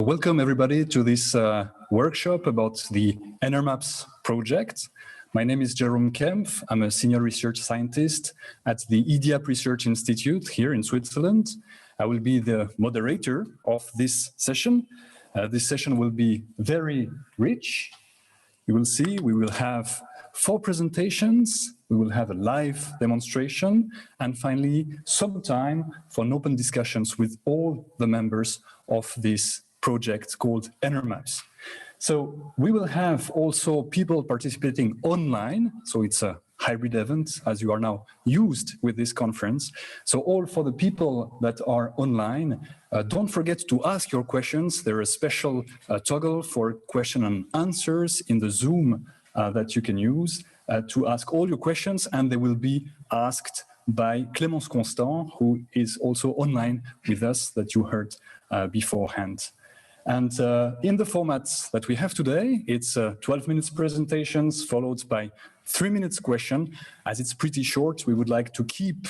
Welcome everybody to this workshop about the EnerMaps project. My name is Jerome Kempf. I'm a senior research scientist at the EDIAP Research Institute here in Switzerland. I will be the moderator of this session. This session will be very rich. You will see we will have 4 presentations, we will have a live demonstration, and finally some time for an open discussions with all the members of this project called EnerMaps. So we will have also people participating online, so it's a hybrid event as you are now used with this conference. So all for the people that are online, don't forget to ask your questions. There is a special toggle for question and answers in the Zoom that you can use to ask all your questions, and they will be asked by Clémence Constant, who is also online with us that you heard beforehand. And in the formats that we have today, it's 12 minutes presentations followed by 3 minutes question. As it's pretty short, we would like to keep,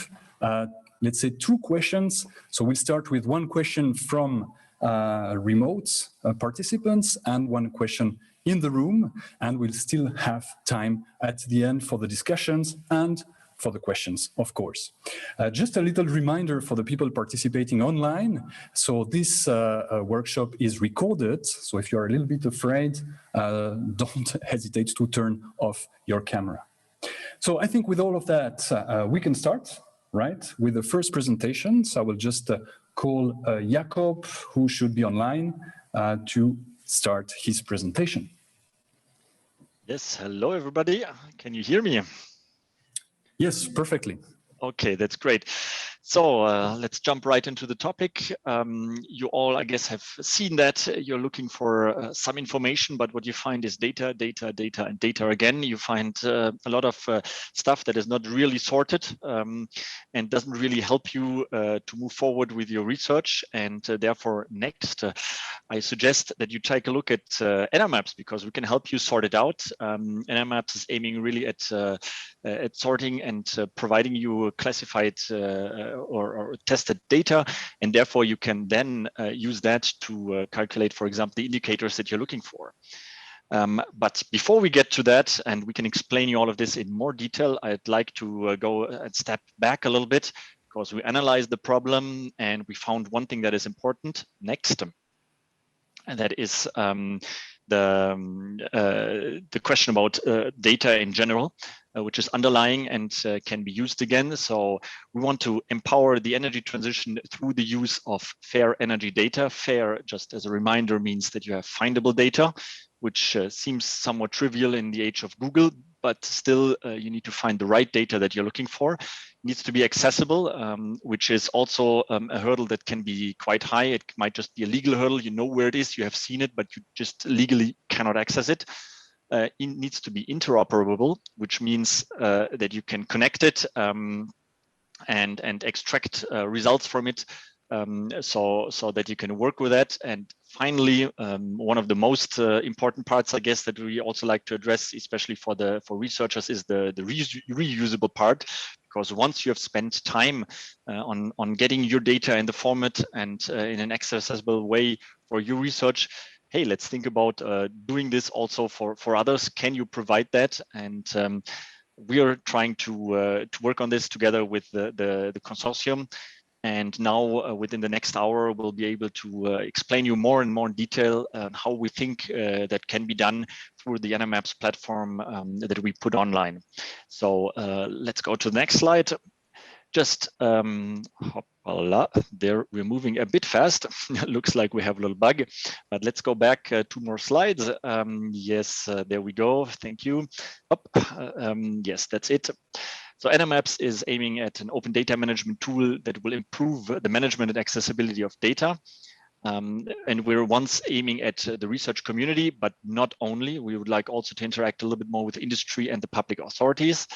let's say, 2 questions. So we'll start with 1 question from remote participants and 1 question in the room, and we'll still have time at the end for the discussions and for the questions, of course. Just a little reminder for the people participating online. So this workshop is recorded. So if you're a little bit afraid, don't hesitate to turn off your camera. So I think with all of that, we can start, right, with the first presentation. So I will just call Jakob, who should be online, to start his presentation. Yes, hello everybody. Can you hear me? Yes, perfectly. Okay, that's great. So let's jump right into the topic. You all, I guess, have seen that you're looking for some information, but what you find is data, data, data, and data again. You find a lot of stuff that is not really sorted and doesn't really help you to move forward with your research. And therefore, next, I suggest that you take a look at EnerMaps, because we can help you sort it out. EnerMaps is aiming really at sorting and providing you classified or tested data, and therefore you can then use that to calculate, for example, the indicators that you're looking for. But before we get to that, and we can explain you all of this in more detail, I'd like to go and step back a little bit, because we analyzed the problem and we found one thing that is important next, and that is the question about data in general, which is underlying and can be used again. So we want to empower the energy transition through the use of fair energy data. Fair, just as a reminder, means that you have findable data, which seems somewhat trivial in the age of Google, but still you need to find the right data that you're looking for. It needs to be accessible, which is also a hurdle that can be quite high. It might just be a legal hurdle. You know where it is, you have seen it, but you just legally cannot access it. It needs to be interoperable, which means that you can connect it and extract results from it, so that you can work with that. And finally, one of the most important parts, I guess, that we also like to address, especially for researchers, is the reusable part. Because once you have spent time on getting your data in the format and in an accessible way for your research, hey, let's think about doing this also for others. Can you provide that? And we are trying to work on this together with the consortium. And now within the next hour, we'll be able to explain you more and more in detail how we think that can be done through the EnerMaps platform that we put online. So let's go to the next slide. Just hoppala, there we're moving a bit fast. Looks like we have a little bug, but let's go back 2 more slides. Yes, there we go. Thank you. Yes, that's it. So EnerMaps is aiming at an open data management tool that will improve the management and accessibility of data. And we're once aiming at the research community, but not only. We would like also to interact a little bit more with industry and the public authorities.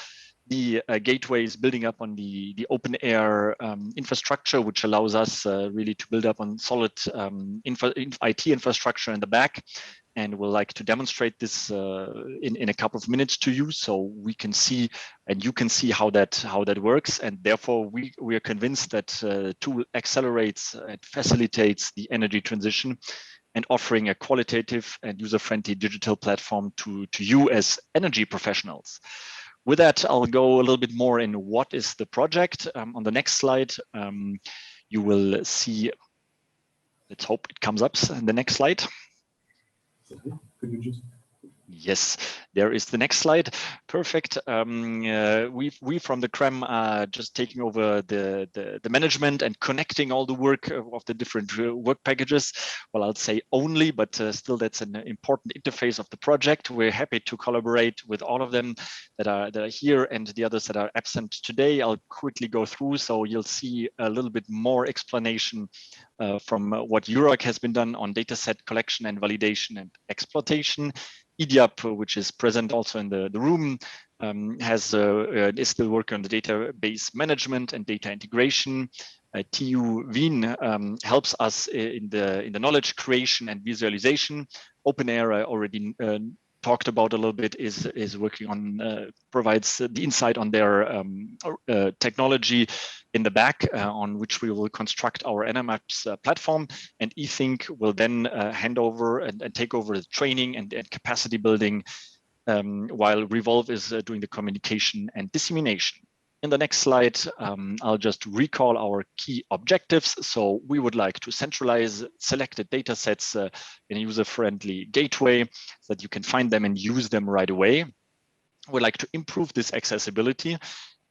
The gateway is building up on the OPENAIRE infrastructure, which allows us really to build up on solid IT infrastructure in the back. And we'll like to demonstrate this in a couple of minutes to you, so we can see and you can see how that works. And therefore, we are convinced that tool accelerates and facilitates the energy transition and offering a qualitative and user-friendly digital platform to you as energy professionals. With that, I'll go a little bit more in what is the project. On the next slide, you will see, let's hope it comes up in the next slide. Could you just... Yes, there is the next slide. Perfect. We from the CREM are just taking over the management and connecting all the work of the different work packages. Well, I'll say only, but still that's an important interface of the project. We're happy to collaborate with all of them that are here and the others that are absent today. I'll quickly go through so you'll see a little bit more explanation from what URAC has been done on dataset collection and validation and exploitation. EDIAP, which is present also in the room, is still working on the database management and data integration. TU Wien helps us in the knowledge creation and visualization. OPENAIRE, I already talked about a little bit, is working on provides the insight on their technology in the back on which we will construct our EnerMaps platform, and eThink will then hand over and take over the training and capacity building, while Revolve is doing the communication and dissemination. In the next slide, I'll just recall our key objectives. So we would like to centralize selected data sets in a user-friendly gateway so that you can find them and use them right away. We'd like to improve this accessibility.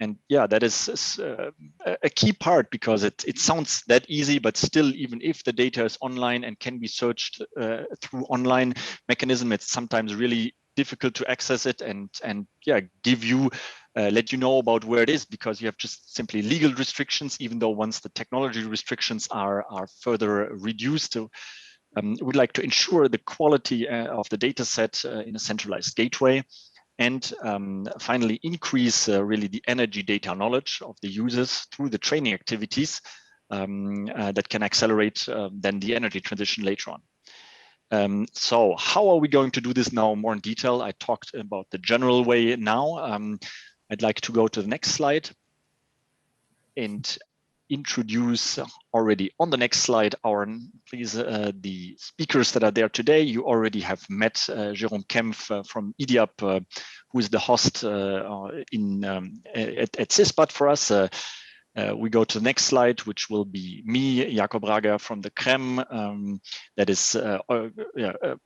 And yeah, that is a key part, because it sounds that easy, but still, even if the data is online and can be searched through online mechanism, it's sometimes really difficult to access it and yeah, give you let you know about where it is, because you have just simply legal restrictions, even though once the technology restrictions are further reduced. We'd like to ensure the quality of the data set in a centralized gateway. And finally, increase really the energy data knowledge of the users through the training activities that can accelerate then the energy transition later on. So how are we going to do this now more in detail? I talked about the general way now. I'd like to go to the next slide and introduce already on the next slide the speakers that are there today. You already have met Jérôme Kempf from EDIAP, who is the host at CISBAT for us. We go to the next slide, which will be me, Jakob Rager from the CREM, that is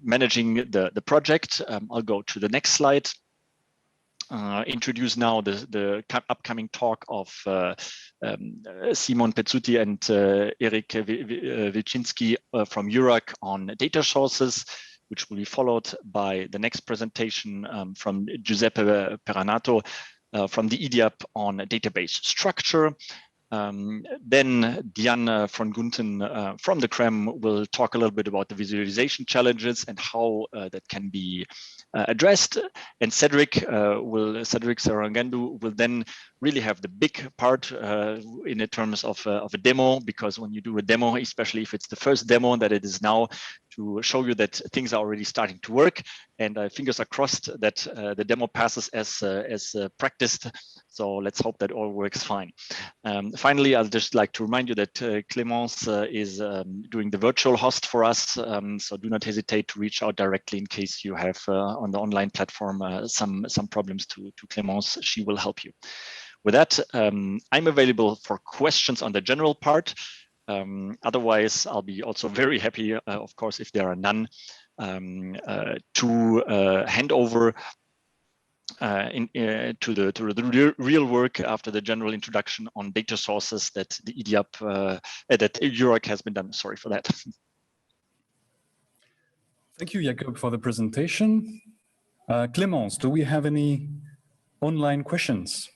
managing the project. I'll go to the next slide. Introduce now the upcoming talk of Simon Pezzuti and Eric Wilczynski from URAC on data sources, which will be followed by the next presentation from Giuseppe Peranato from the EDIAP on database structure. Then Diane von Gunten from the CREM will talk a little bit about the visualization challenges and how that can be addressed. And Cedric Sarangandu will then really have the big part in terms of a demo, because when you do a demo, especially if it's the first demo that it is now, to show you that things are already starting to work. And fingers are crossed that the demo passes as practiced. So let's hope that all works fine. Finally, I'll just like to remind you that Clémence is doing the virtual host for us. So do not hesitate to reach out directly in case you have on the online platform some problems to Clémence. She will help you. With that, I'm available for questions on the general part. Otherwise, I'll be also very happy, of course, if there are none, to hand over to the real work after the general introduction on data sources that the EDIAP, that URAC has been done. Sorry for that. Thank you, Jakob, for the presentation. Clémence, do we have any online questions?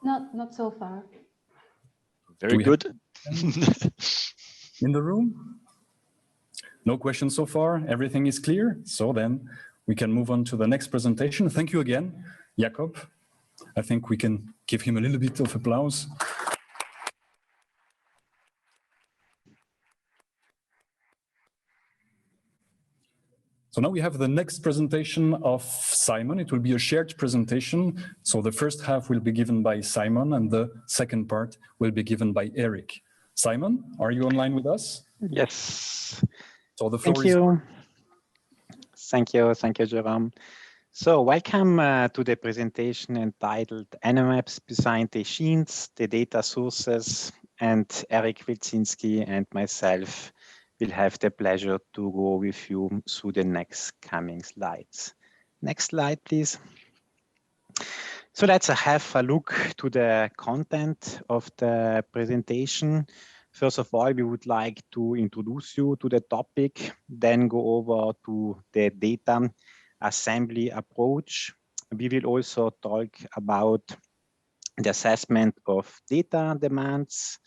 Not so far. Very good. In the room? No questions so far. Everything is clear. So then we can move on to the next presentation. Thank you again, Jakob. I think we can give him a little bit of applause. So now we have the next presentation of Simon. It will be a shared presentation. So the first half will be given by Simon and the second part will be given by Eric. Simon, are you online with us? Yes. So the floor Thank is you. Thank you, Jerome. So welcome to the presentation entitled EnerMaps Behind the Scenes, the Data Sources, and Eric Wilczynski and myself will have the pleasure to go with you through the next coming slides. Next slide, please. So let's have a look to the content of the presentation. First of all, we would like to introduce you to the topic, then go over to the data assembly approach. We will also talk about the assessment of data demands,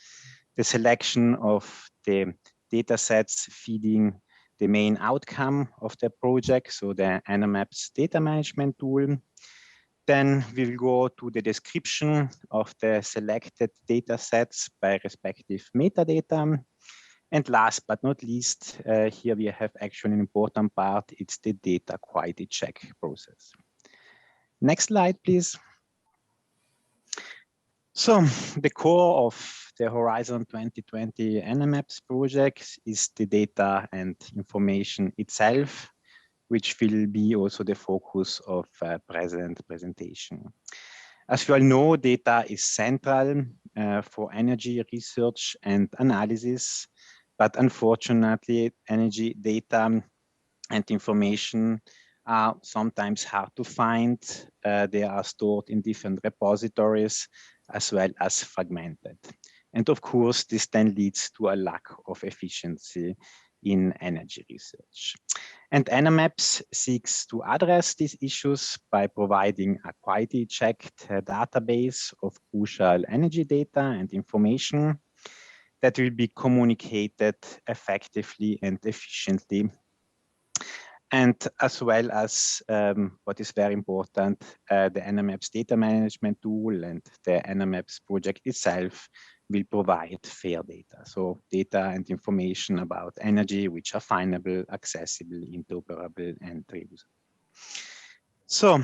the selection of the data sets feeding the main outcome of the project, so the EnerMaps data management tool. Then we will go to the description of the selected data sets by respective metadata. And last but not least, here we have actually an important part, it's the data quality check process. Next slide, please. So the core of the Horizon 2020 EnerMaps project is the data and information itself, which will be also the focus of present presentation. As you all know, data is central for energy research and analysis, but unfortunately, energy data and information are sometimes hard to find. They are stored in different repositories as well as fragmented. And of course, this then leads to a lack of efficiency in energy research. And EnerMaps seeks to address these issues by providing a quality-checked database of crucial energy data and information that will be communicated effectively and efficiently. And as well as what is very important, the EnerMaps data management tool and the EnerMaps project itself will provide fair data. So data and information about energy which are findable, accessible, interoperable, and reusable. So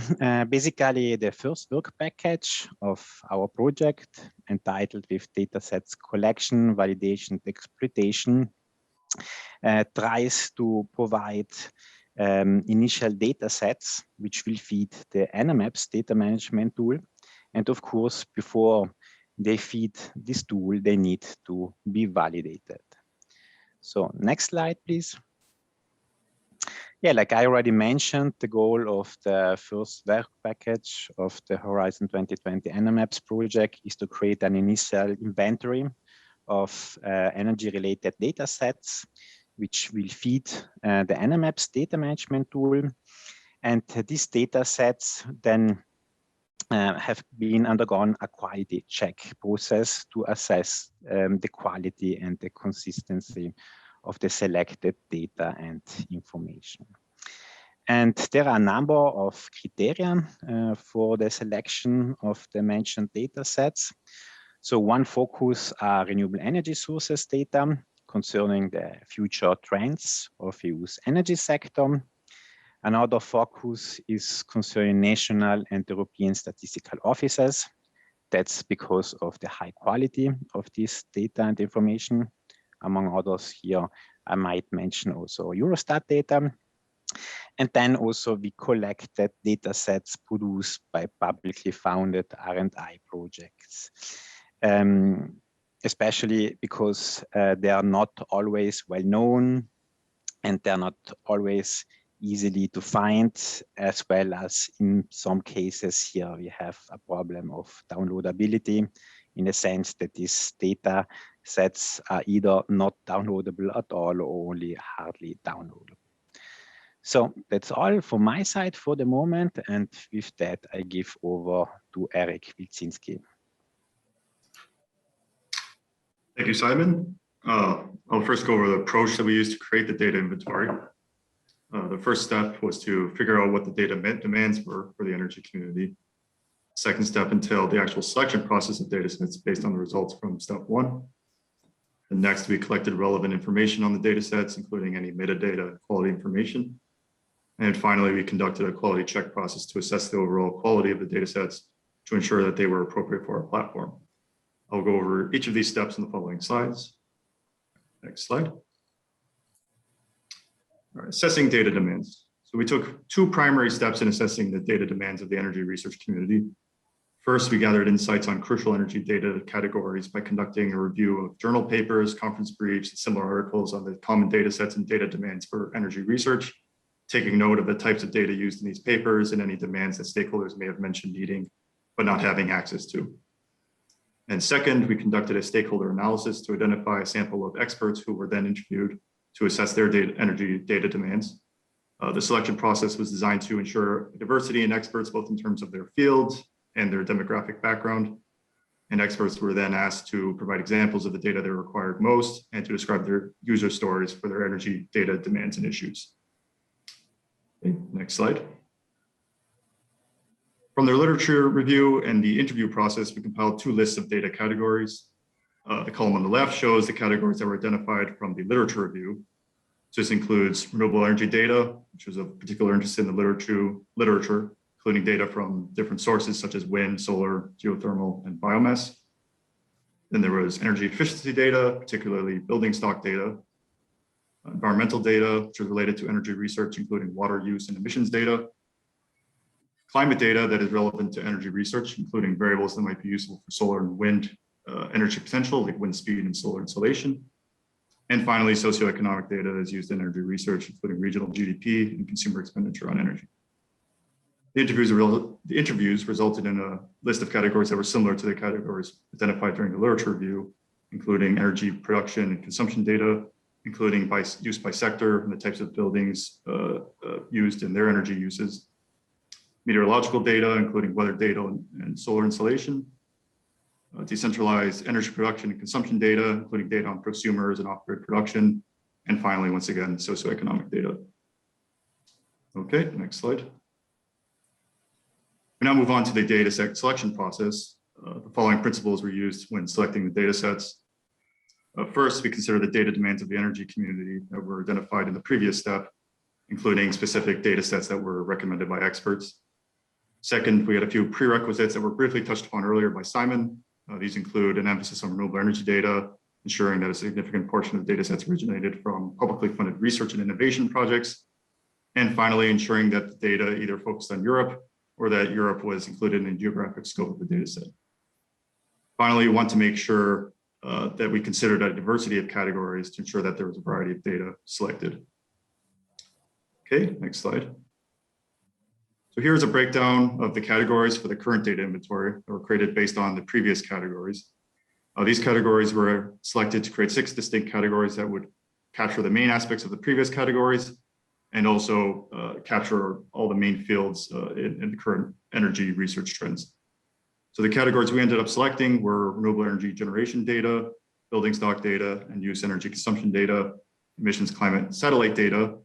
basically the first work package of our project entitled with datasets collection, validation, exploitation tries to provide initial data sets which will feed the EnerMaps data management tool. And of course, before they feed this tool, they need to be validated. So next slide, please. Yeah, like I already mentioned, the goal of the first work package of the Horizon 2020 EnerMaps project is to create an initial inventory of energy-related data sets, which will feed the EnerMaps data management tool. And these data sets then have been undergone a quality check process to assess the quality and the consistency of the selected data and information. And there are a number of criteria for the selection of the mentioned data sets. So one focus are renewable energy sources data concerning the future trends of EU's energy sector. Another focus is concerning national and European statistical offices. That's because of the high quality of this data and information. Among others here, I might mention also Eurostat data. And then also we collected data sets produced by publicly funded R&I projects. Especially because they are not always well known and they're not always easily to find, as well as in some cases here we have a problem of downloadability in the sense that these data sets are either not downloadable at all or only hardly downloadable. So that's all from my side for the moment, and with that I give over to Eric Wilczynski. Thank you, Simon. I'll first go over the approach that we used to create the data inventory. The first step was to figure out what the data demands were for the energy community. Second step entailed the actual selection process of data sets based on the results from step one. And next, we collected relevant information on the data sets, including any metadata and quality information. And finally, we conducted a quality check process to assess the overall quality of the data sets to ensure that they were appropriate for our platform. I'll go over each of these steps in the following slides. Next slide. Assessing data demands. So we took two primary steps in assessing the data demands of the energy research community. First, we gathered insights on crucial energy data categories by conducting a review of journal papers, conference briefs, and similar articles on the common data sets and data demands for energy research, taking note of the types of data used in these papers and any demands that stakeholders may have mentioned needing, but not having access to. And second, we conducted a stakeholder analysis to identify a sample of experts who were then interviewed to assess their energy data demands. The selection process was designed to ensure diversity in experts, both in terms of their fields and their demographic background. And experts were then asked to provide examples of the data they required most and to describe their user stories for their energy data demands and issues. Okay, next slide. From their literature review and the interview process, we compiled two lists of data categories. The column on the left shows the categories that were identified from the literature review. So this includes renewable energy data, which was of particular interest in the literature, including data from different sources such as wind, solar, geothermal, and biomass. Then there was energy efficiency data, particularly building stock data, environmental data, which is related to energy research, including water use and emissions data, climate data that is relevant to energy research, including variables that might be useful for solar and wind energy potential, like wind speed and solar insolation. And finally, socioeconomic data is used in energy research, including regional GDP and consumer expenditure on energy. The interviews resulted in a list of categories that were similar to the categories identified during the literature review, including energy production and consumption data, including use by sector and the types of buildings used in their energy uses, meteorological data, including weather data and solar insolation, decentralized energy production and consumption data, including data on prosumers and off-grid production, and finally, once again, socioeconomic data. Okay, next slide. We now move on to the data set selection process. The following principles were used when selecting the data sets. First, we consider the data demands of the energy community that were identified in the previous step, including specific data sets that were recommended by experts. Second, we had a few prerequisites that were briefly touched upon earlier by Simon. These include an emphasis on renewable energy data, ensuring that a significant portion of data sets originated from publicly funded research and innovation projects. And finally, ensuring that the data either focused on Europe or that Europe was included in the geographic scope of the data set. Finally, we want to make sure that we considered a diversity of categories to ensure that there was a variety of data selected. Okay, next slide. So here's a breakdown of the categories for the current data inventory that were created based on the previous categories. These categories were selected to create 6 distinct categories that would capture the main aspects of the previous categories and also capture all the main fields in the current energy research trends. So the categories we ended up selecting were renewable energy generation data, building stock data, and use energy consumption data, emissions, climate, satellite data,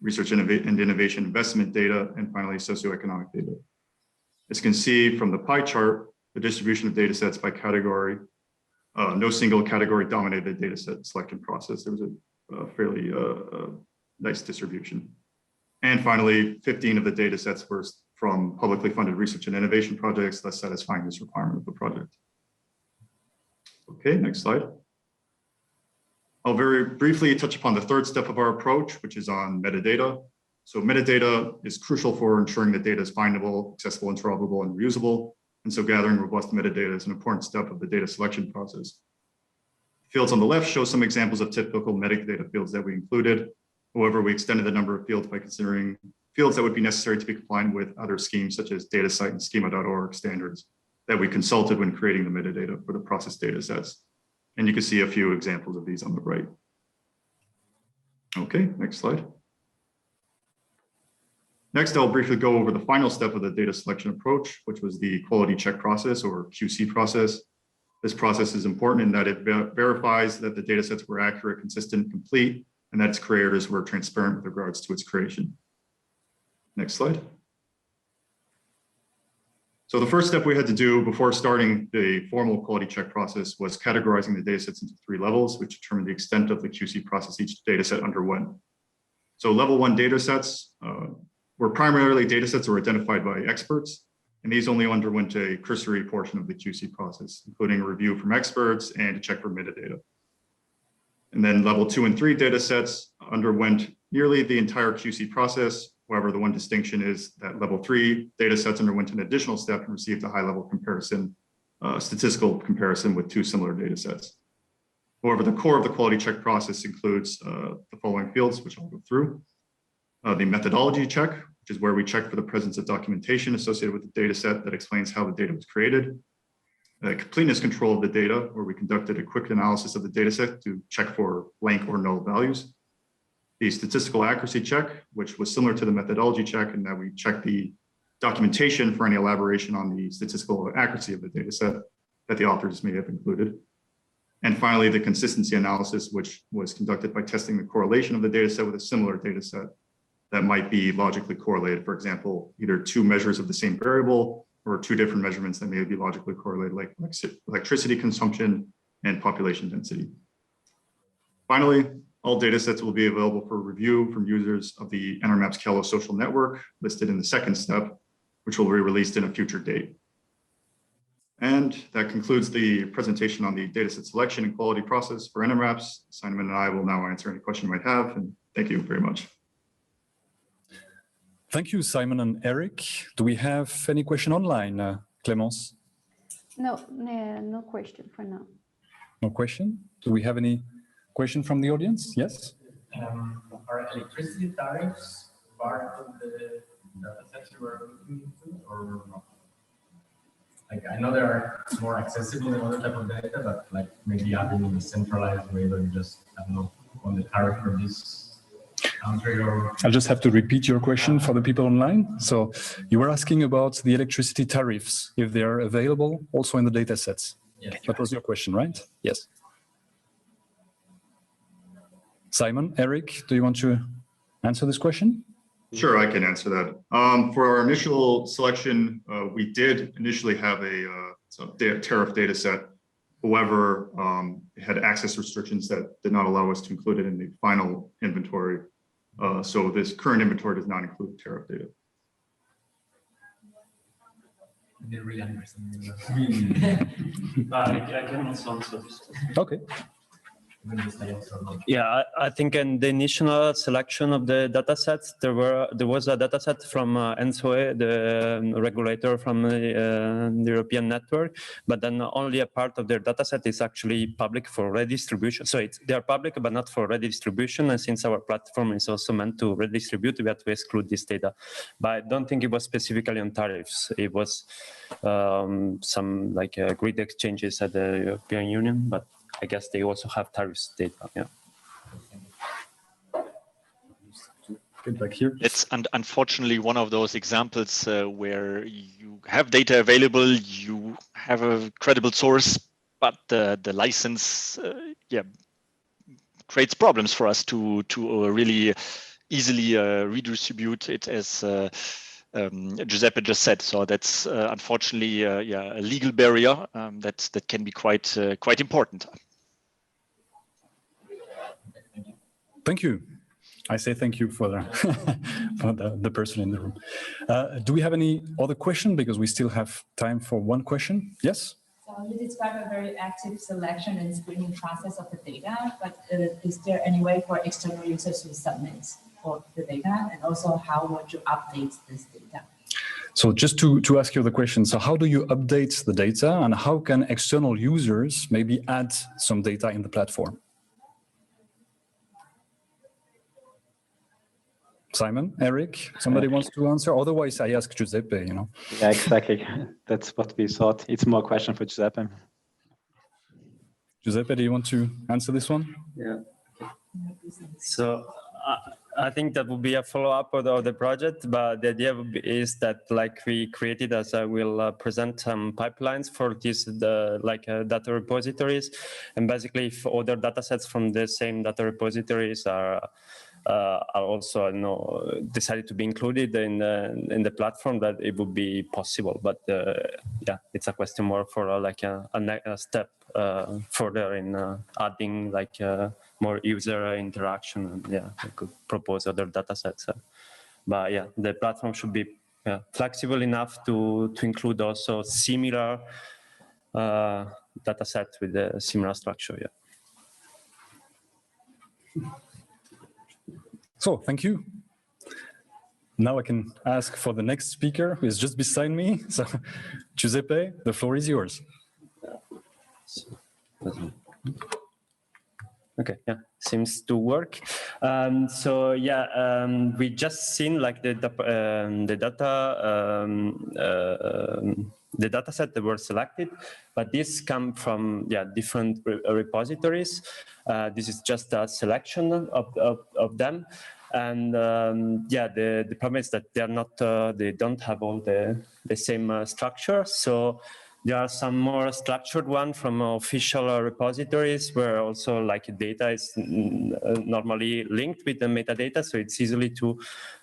research and innovation investment data, and finally, socioeconomic data. As you can see from the pie chart, the distribution of data sets by category, no single category dominated the data set selection process. There was a fairly nice distribution. And finally, 15 of the data sets were from publicly funded research and innovation projects, thus satisfying this requirement of the project. Okay, next slide. I'll very briefly touch upon the third step of our approach, which is on metadata. So metadata is crucial for ensuring that data is findable, accessible, interoperable, and reusable. And so gathering robust metadata is an important step of the data selection process. Fields on the left show some examples of typical metadata fields that we included. However, we extended the number of fields by considering fields that would be necessary to be compliant with other schemes such as DATASET and SCHEMA.org standards that we consulted when creating the metadata for the process data sets. And you can see a few examples of these on the right. Okay, next slide. Next, I'll briefly go over the final step of the data selection approach, which was the quality check process or QC process. This process is important in that it verifies that the data sets were accurate, consistent, complete, and that its creators were transparent with regards to its creation. Next slide. So the first step we had to do before starting the formal quality check process was categorizing the data sets into 3 levels, which determined the extent of the QC process each data set underwent. So level 1 data sets were primarily data sets that were identified by experts, and these only underwent a cursory portion of the QC process, including a review from experts and a check for metadata. And then level 2 and 3 data sets underwent nearly the entire QC process. However, the one distinction is that level 3 data sets underwent an additional step and received a high-level comparison, statistical comparison with 2 similar data sets. However, the core of the quality check process includes the following fields, which I'll go through. The methodology check, which is where we check for the presence of documentation associated with the data set that explains how the data was created. Completeness control of the data, where we conducted a quick analysis of the data set to check for blank or null values. The statistical accuracy check, which was similar to the methodology check in that we checked the documentation for any elaboration on the statistical accuracy of the data set that the authors may have included. And finally, the consistency analysis, which was conducted by testing the correlation of the data set with a similar data set that might be logically correlated. For example, either 2 measures of the same variable or 2 different measurements that may be logically correlated, like electricity consumption and population density. Finally, all data sets will be available for review from users of the EnerMaps Calo social network listed in the second step, which will be released in a future date. And that concludes the presentation on the dataset selection and quality process for EnerMaps. Simon and I will now answer any question you might have, and thank you very much. Thank you, Simon and Eric. Do we have any question online, Clémence? No, no question for now. No question? Do we have any question from the audience? Yes? Are electricity tariffs part of the datasets you were looking into, or not? Like, I know they are more accessible than other type of data, but like maybe adding in a centralized way where you just have no on the tariff for this country, or I'll just have to repeat your question for the people online. So you were asking about the electricity tariffs, if they are available also in the data sets. yes. That was your question, right? Yes. Simon, Eric, do you want to answer this question? Sure, I can answer that. For our initial selection, we did initially have a tariff data set. However, it had access restrictions that did not allow us to include it in the final inventory. So this current inventory does not include tariff data. I didn't really understand. I can also answer this. Okay. Yeah, I think in the initial selection of the datasets, there was a dataset from ENSOE, the regulator from the European network, but then only a part of their dataset is actually public for redistribution. So they are public, but not for redistribution. And since our platform is also meant to redistribute, we had to exclude this data. But I don't think it was specifically on tariffs. It was some like grid exchanges at the European Union, but I guess they also have tariffs data. Yeah. Get back here. It's unfortunately one of those examples where you have data available, you have a credible source, but the license, creates problems for us to really easily redistribute it, as Giuseppe just said. So that's unfortunately a legal barrier that can be quite important. Thank you. I say thank you for the person in the room. Do we have any other question? Because we still have time for one question. Yes? So you describe a very active selection and screening process of the data, but is there any way for external users to submit all the data? And also, how would you update this data? So just to ask you the question, so how do you update the data, and how can external users maybe add some data in the platform? Simon, Eric, somebody wants to answer? Otherwise, I ask Giuseppe, you know. Yeah, exactly. That's what we thought. It's more a question for Giuseppe. Giuseppe, do you want to answer this one? Yeah. So I think that will be a follow-up of the project, but the idea is that, like, we created, as I will present, some pipelines for this, data repositories, and basically if other data sets from the same data repositories are also decided to be included in the platform, that it would be possible. But yeah, it's a question more for a step further in adding more user interaction, and yeah, we could propose other data sets. But yeah, the platform should be flexible enough to include also similar data sets with a similar structure. Yeah. So thank you. Now I can ask for the next speaker, who is just beside me. So Giuseppe, the floor is yours. Okay, yeah, seems to work. So yeah, we just seen like the data set that were selected, but this come from different repositories. This is just a selection of them, and the problem is that they are not they don't have all the same structure. So there are some more structured one from official repositories where also like data is normally linked with the metadata, so it's easily to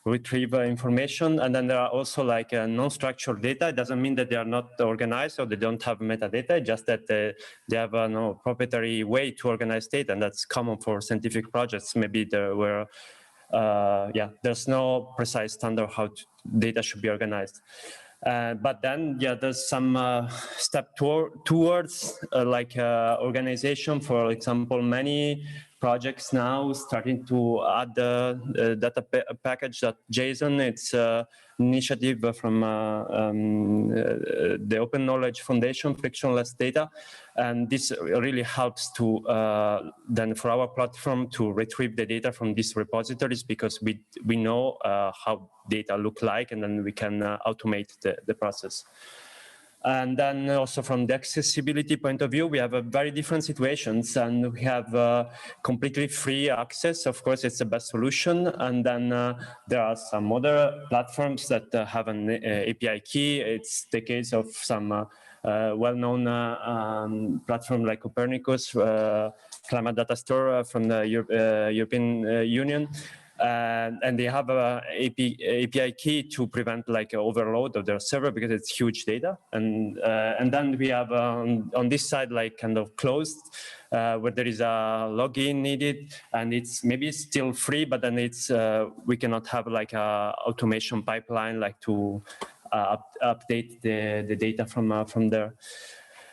retrieve information. And then there are also like non-structured data. It doesn't mean that they are not organized or they don't have metadata, just that they have no proprietary way to organize data, and that's common for scientific projects. Maybe there were there's no precise standard how data should be organized. But then, there's some step towards organization. For example, many projects now starting to add the data package.json. It's an initiative from the Open Knowledge Foundation, Frictionless Data. And this really helps to then for our platform to retrieve the data from these repositories, because we know how data look like, and then we can automate the process. And then also from the accessibility point of view, we have a very different situations, and we have completely free access. Of course, it's the best solution. And then there are some other platforms that have an API key. It's the case of some well-known platform like Copernicus, Climate Data Store from the European Union. And they have a API key to prevent like overload of their server, because it's huge data. And then we have on this side like kind of closed, where there is a login needed, and it's maybe still free, but then it's we cannot have like a automation pipeline like to update the data from there.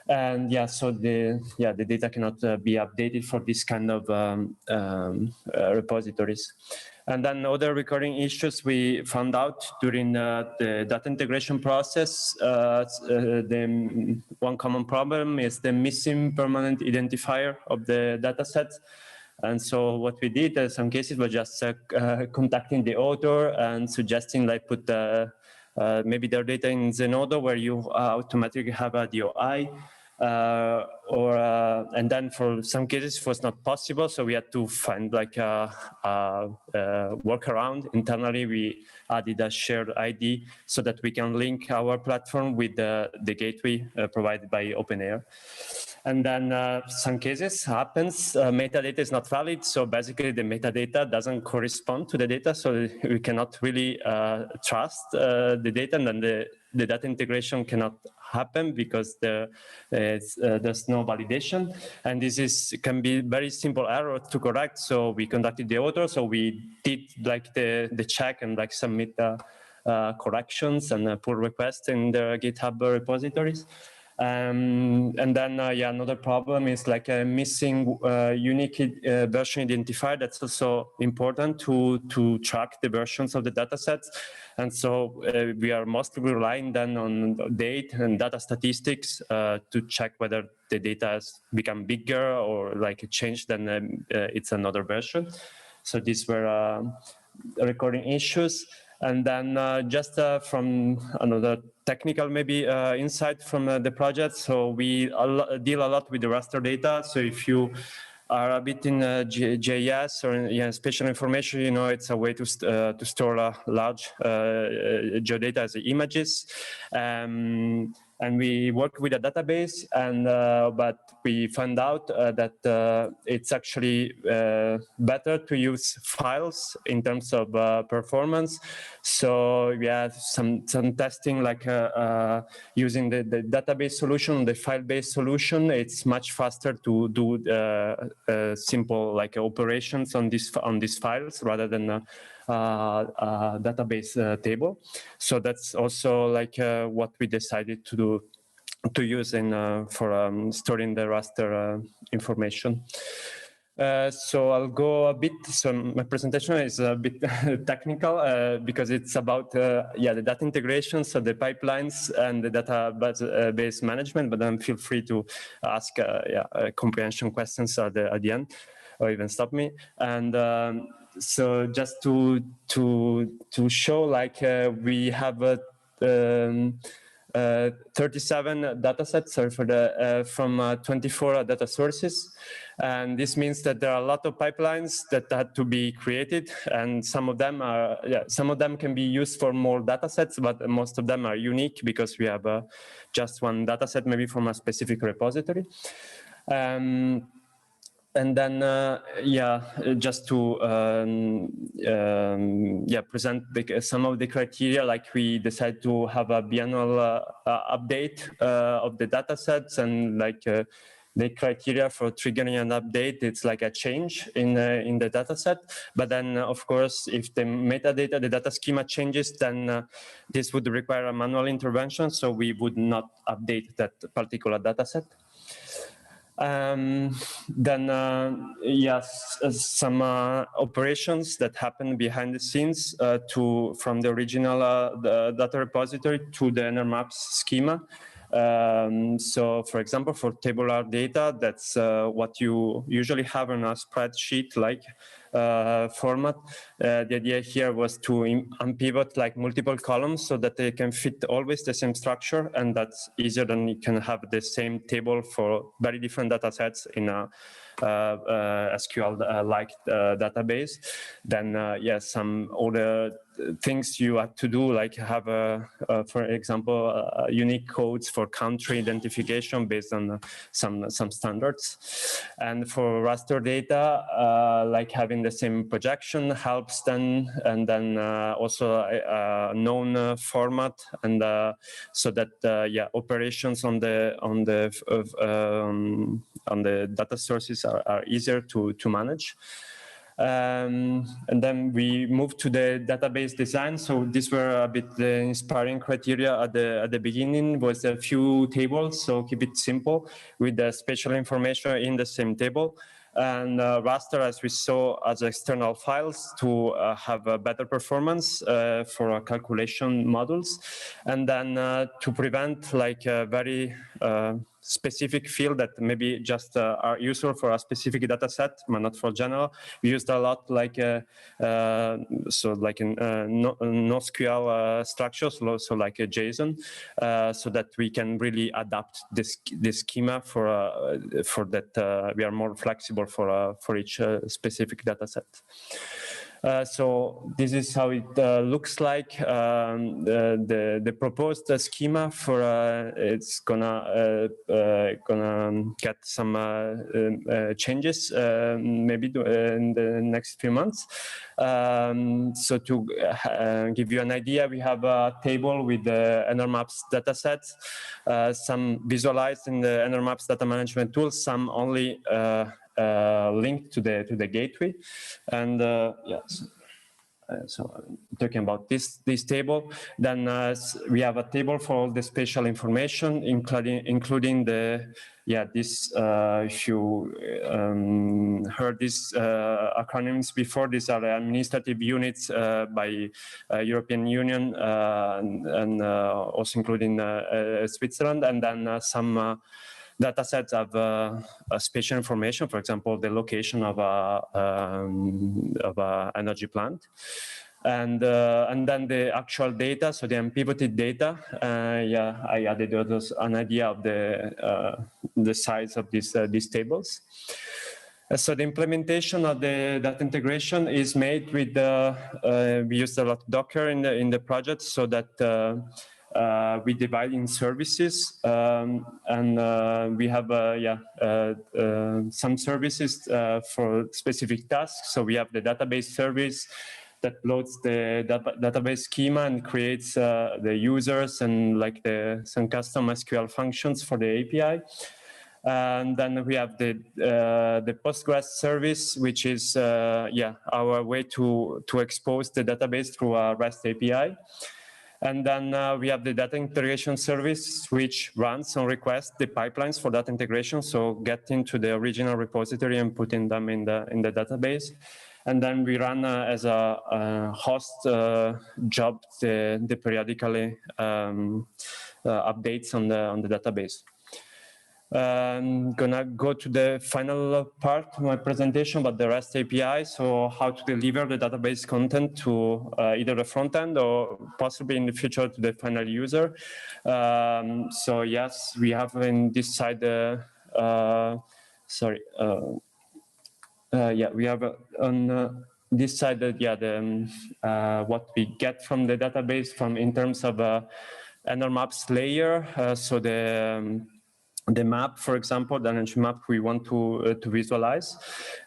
And so the data cannot be updated for this kind of repositories. And then other recurring issues we found out during the data integration process. The one common problem is the missing permanent identifier of the data set. And so what we did in some cases was just contacting the author and suggesting like put maybe their data in Zenodo, where you automatically have a DOI. And then for some cases it was not possible, so we had to find like a workaround. Internally, we added a shared ID so that we can link our platform with the gateway provided by OpenAIRE. And then some cases happens, metadata is not valid, so basically the metadata doesn't correspond to the data, so we cannot really trust the data, and then the data integration cannot happen because there's no validation. And this can be very simple error to correct. So we contacted the author, so we did like the check and like submit corrections and pull requests in the GitHub repositories. And then, another problem is like a missing unique version identifier. That's also important to track the versions of the datasets. And so we are mostly relying then on data and data statistics to check whether the data has become bigger or like changed, then it's another version. So these were recording issues. And then just from another technical maybe insight from the project. So we deal a lot with the raster data. So if you are a bit in JS or in spatial information, you know, it's a way to store a large geodata as images. And we work with a database, and but we found out that it's actually better to use files in terms of performance. So we had some testing, like using the database solution, the file-based solution. It's much faster to do simple like operations on these files rather than a database table. So that's also like what we decided to use in for storing the raster information. So I'll go a bit, so my presentation is a bit technical because it's about the data integration, so the pipelines and the database management, but then feel free to ask comprehension questions at the end, or even stop me. And so just to show, like we have 37 data sets for the from 24 data sources, and this means that there are a lot of pipelines that had to be created, and some of them are can be used for more data sets, but most of them are unique because we have just one data set, maybe from a specific repository. And then, just to present some of the criteria, like we decided to have a biannual update of the data sets, and like the criteria for triggering an update, it's like a change in the data set. But then, of course, if the metadata, the data schema changes, then this would require a manual intervention, so we would not update that particular data set. Then some operations that happen behind the scenes from the original data repository to the EnerMaps schema. So for example, for tabular data, that's what you usually have on a spreadsheet like format. The idea here was to unpivot like multiple columns so that they can fit always the same structure, and that's easier than you can have the same table for very different data sets in a SQL-like database. Then some other things you have to do, like have for example unique codes for country identification based on some standards. And for raster data, like having the same projection helps then, and then also a known format, and so that operations on the data sources are easier to manage. And then we moved to the database design. So these were a bit the inspiring criteria at the beginning, was a few tables. So keep it simple with the spatial information in the same table. And raster, as we saw, as external files to have a better performance for calculation models. And then to prevent like a very specific field that maybe just are useful for a specific data set, but not for general. We used a lot like so like in NoSQL structures, so like a JSON, so that we can really adapt this schema for that we are more flexible for each specific data set. So this is how it looks like. The proposed schema for it's gonna get some changes maybe in the next few months. So to give you an idea, we have a table with the EnerMaps datasets, some visualized in the EnerMaps data management tool, some only linked to the gateway, and so talking about this table, then we have a table for all the spatial information, including the this if you heard these acronyms before, these are the administrative units by European Union and also including Switzerland, and then some data sets have spatial information, for example, the location of a energy plant, and then the actual data, so the unpivoted data. I added an idea of the size of these tables. So the implementation of the data integration is made with we used a lot of Docker in the project, so that we divide in services, and we have some services for specific tasks. So we have the database service that loads the database schema and creates the users and like some custom SQL functions for the API. And then we have the Postgres service, which is our way to expose the database through a REST API. And then we have the data integration service, which runs on request the pipelines for data integration. So get into the original repository and putting them in the database. And then we run as a host job the periodically updates on the database. I'm gonna go to the final part of my presentation about the REST API. So how to deliver the database content to either the front end or possibly in the future to the final user. So yes, we have in this side, we have on this side, what we get from the database in terms of EnerMaps layer. So the map, for example, the energy map we want to visualize.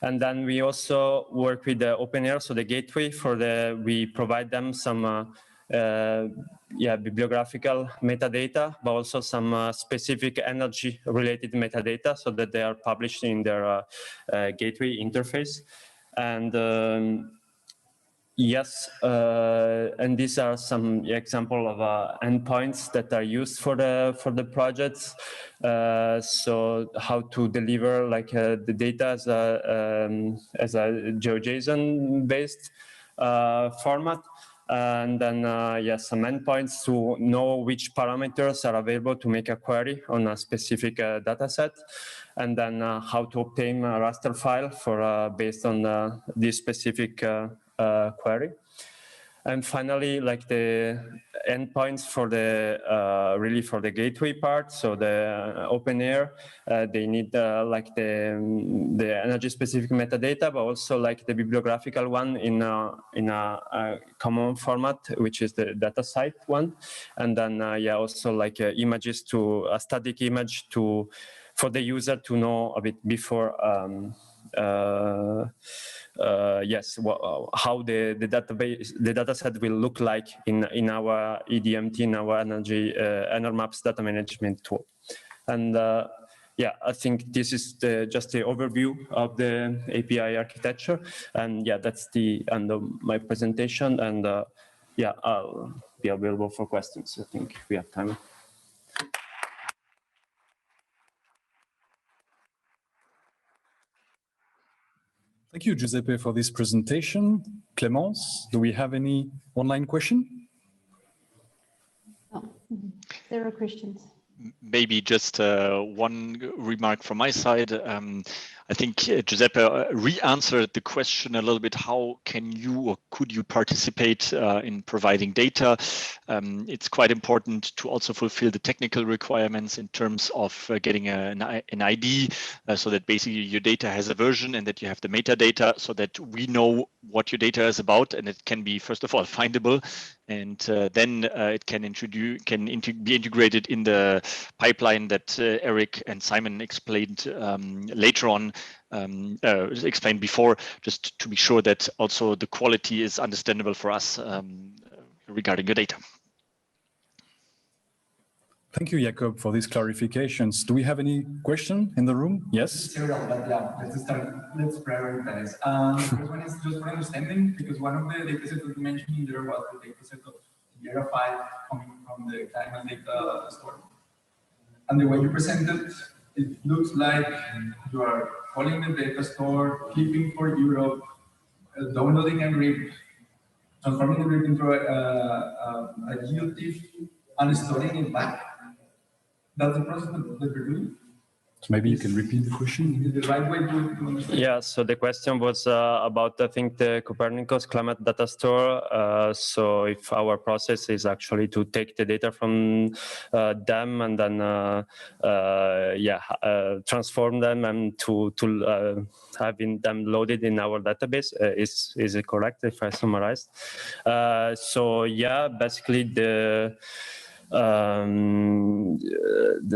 And then we also work with the OpenAIRE, so the gateway we provide them some bibliographical metadata, but also some specific energy related metadata so that they are published in their gateway interface. And yes, and these are some example of endpoints that are used for the projects. So how to deliver the data as a GeoJSON based format, and then some endpoints to know which parameters are available to make a query on a specific data set, and then how to obtain a raster file for based on this specific query. And finally, the endpoints for the really for the gateway part. So the OpenAIRE, they need the energy specific metadata, but also the bibliographical one in a common format, which is the DATASET one. And then also images to a static image for the user to know a bit before how the dataset will look like in our EDMT, in our EnerMaps data management tool. And I think this is just the overview of the API architecture. And that's the end of my presentation. And I'll be available for questions. I think we have time. Thank you, Giuseppe, for this presentation. Clémence, do we have any online question? No, there are questions. Maybe just one remark from my side. I think Giuseppe re-answered the question a little bit. How can you or could you participate in providing data? It's quite important to also fulfill the technical requirements in terms of getting an ID, so that basically your data has a version and that you have the metadata so that we know what your data is about, and it can be, first of all, findable, and then it can be integrated in the pipeline that Eric and Simon explained later on, explained before, just to be sure that also the quality is understandable for us regarding your data. Thank you, Jakob, for these clarifications. Do we have any question in the room? Yes? Several, but let's prioritize. The first one is just for understanding, because one of the datasets that you mentioned there was the dataset of Verify coming from the climate data store. And the way you presented, it looks like you are calling the data store, keeping for Europe, downloading a RIP, transforming the RIP into a GeoTIFF, and storing it back. That's the process that we're doing. So maybe you can repeat the question. The right way to understand. Yeah, so the question was about, I think, the Copernicus Climate Data Store. So if our process is actually to take the data from them and then transform them and to having them loaded in our database, is it correct if I summarized? So yeah, basically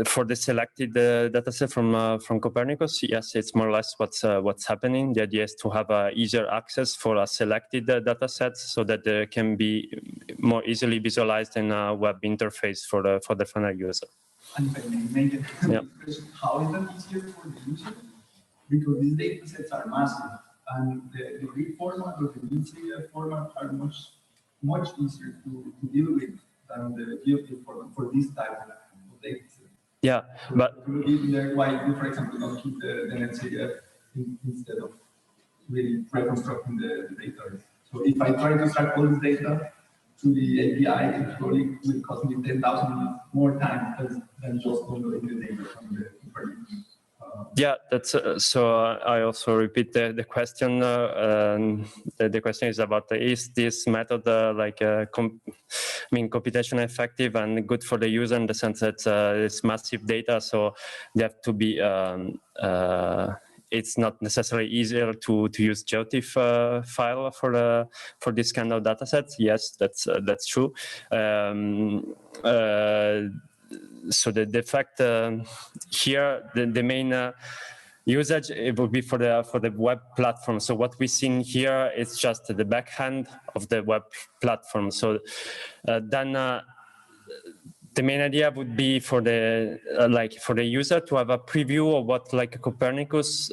for the selected dataset from Copernicus, yes, it's more or less what's happening. The idea is to have easier access for a selected dataset so that they can be more easily visualized in a web interface for the final user. And if I may make it, how is that easier for the user? Because these datasets are massive, and the RIP format or the DCF format are much easier to deal with than the GeoTIFF for this type of data. Yeah, So but why you, for example, don't keep the NCF instead of really reconstructing the data? So if I try to extract all this data to the API, it probably will cost me 10,000 more time than just downloading the data from the information. Yeah, that's so. I also repeat the question. The question is about is this method computation effective and good for the user in the sense that it's massive data, so they have to be. It's not necessarily easier to use GeoTIFF file for this kind of data sets. Yes, that's true. So the fact here, the main usage, it would be for the web platform. So what we've seen here is just the backhand of the web platform. So then the main idea would be for the user to have a preview of what Copernicus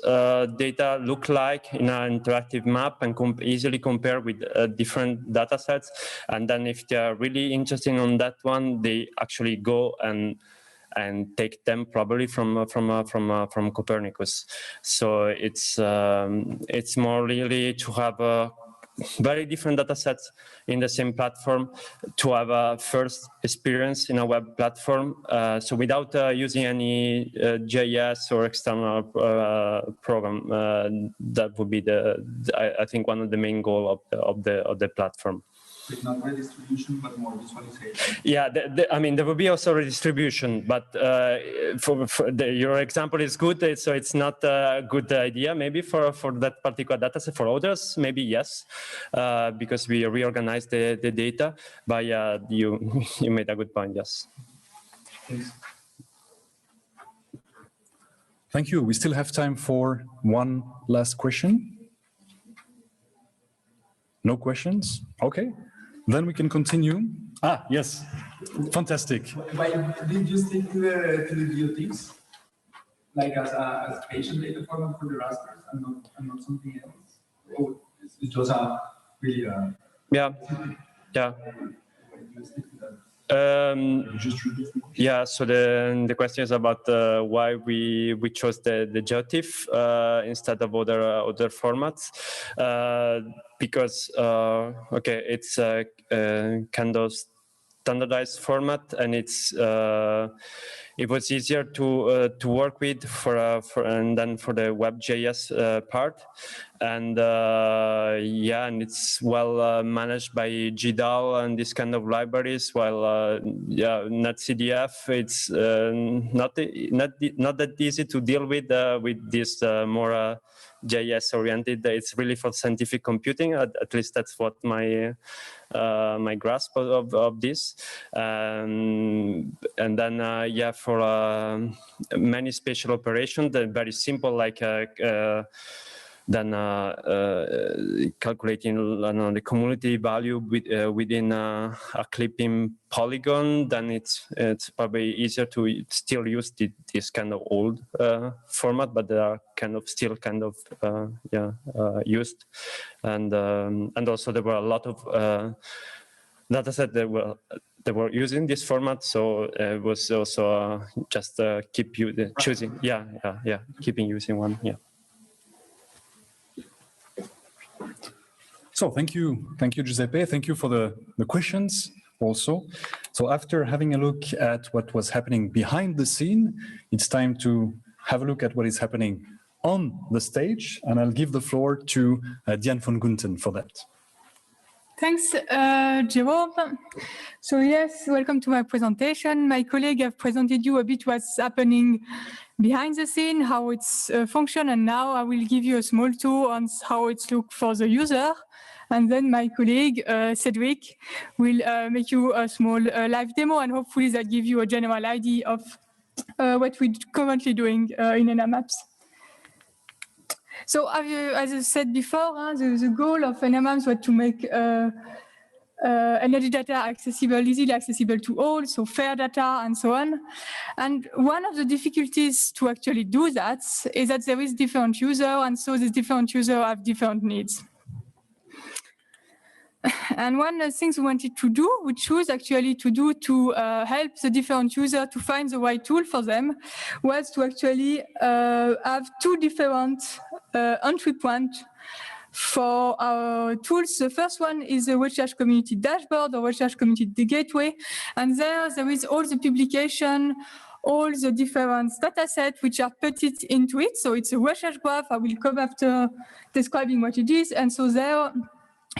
data look like in an interactive map and easily compare with different data sets. And then if they are really interested on that one, they actually go and take them probably from Copernicus. So it's more really to have very different data sets in the same platform to have a first experience in a web platform. So without using any JS or external program, that would be I think one of the main goals of the platform. It's not redistribution, but more visualization. Yeah, I mean, there will be also redistribution, but your example is good, so it's not a good idea maybe for that particular data set. For others, maybe yes, because we reorganize the data. But yeah, you made a good point, yes. Thanks. Thank you. We still have time for one last question. No questions? Okay. Then we can continue. Ah, yes. Fantastic. Why did you stick to the GeoTIFFs, like as patient data format for the rasters and not something else? Oh, it's just a really yeah. Yeah, so the question is about why we chose the GeoTIFF instead of other formats, because okay, it's a kind of standardized format, and it was easier to work with and then for the WebJS part, and yeah, and it's well managed by GDAL and this kind of libraries. While yeah, NetCDF, it's not that easy to deal with this more JS oriented. It's really for scientific computing. At least that's what my grasp of this. And then yeah, for many spatial operations, they're very simple, like then calculating the cumulative value within a clipping polygon, then it's probably easier to still use this kind of old format, but they are still yeah, used. And also there were a lot of datasets that were using this format, so it was also just keep choosing. Yeah, keeping using one. Yeah. So thank you, Giuseppe. Thank you for the questions also. So after having a look at what was happening behind the scene, it's time to have a look at what is happening on the stage, and I'll give the floor to Diane von Gunten for that. Thanks, Jerome. So yes, welcome to my presentation. My colleague have presented you a bit what's happening behind the scene, how it's function, and now I will give you a small tour on how it's look for the user. And then my colleague, Cedric, will make you a small live demo, and hopefully that gives you a general idea of what we're currently doing in EnerMaps. So as I said before, the goal of EnerMaps was to make energy data easily accessible to all, so fair data and so on. And one of the difficulties to actually do that is that there is different users, and so these different users have different needs. And one of the things we wanted to do, we chose actually to do to help the different users to find the right tool for them, was to actually have two different entry points for our tools. The first one is the research community dashboard or research community gateway. And there is all the publication, all the different data sets which are put it into it. So it's a research graph. I will come after describing what it is. And so there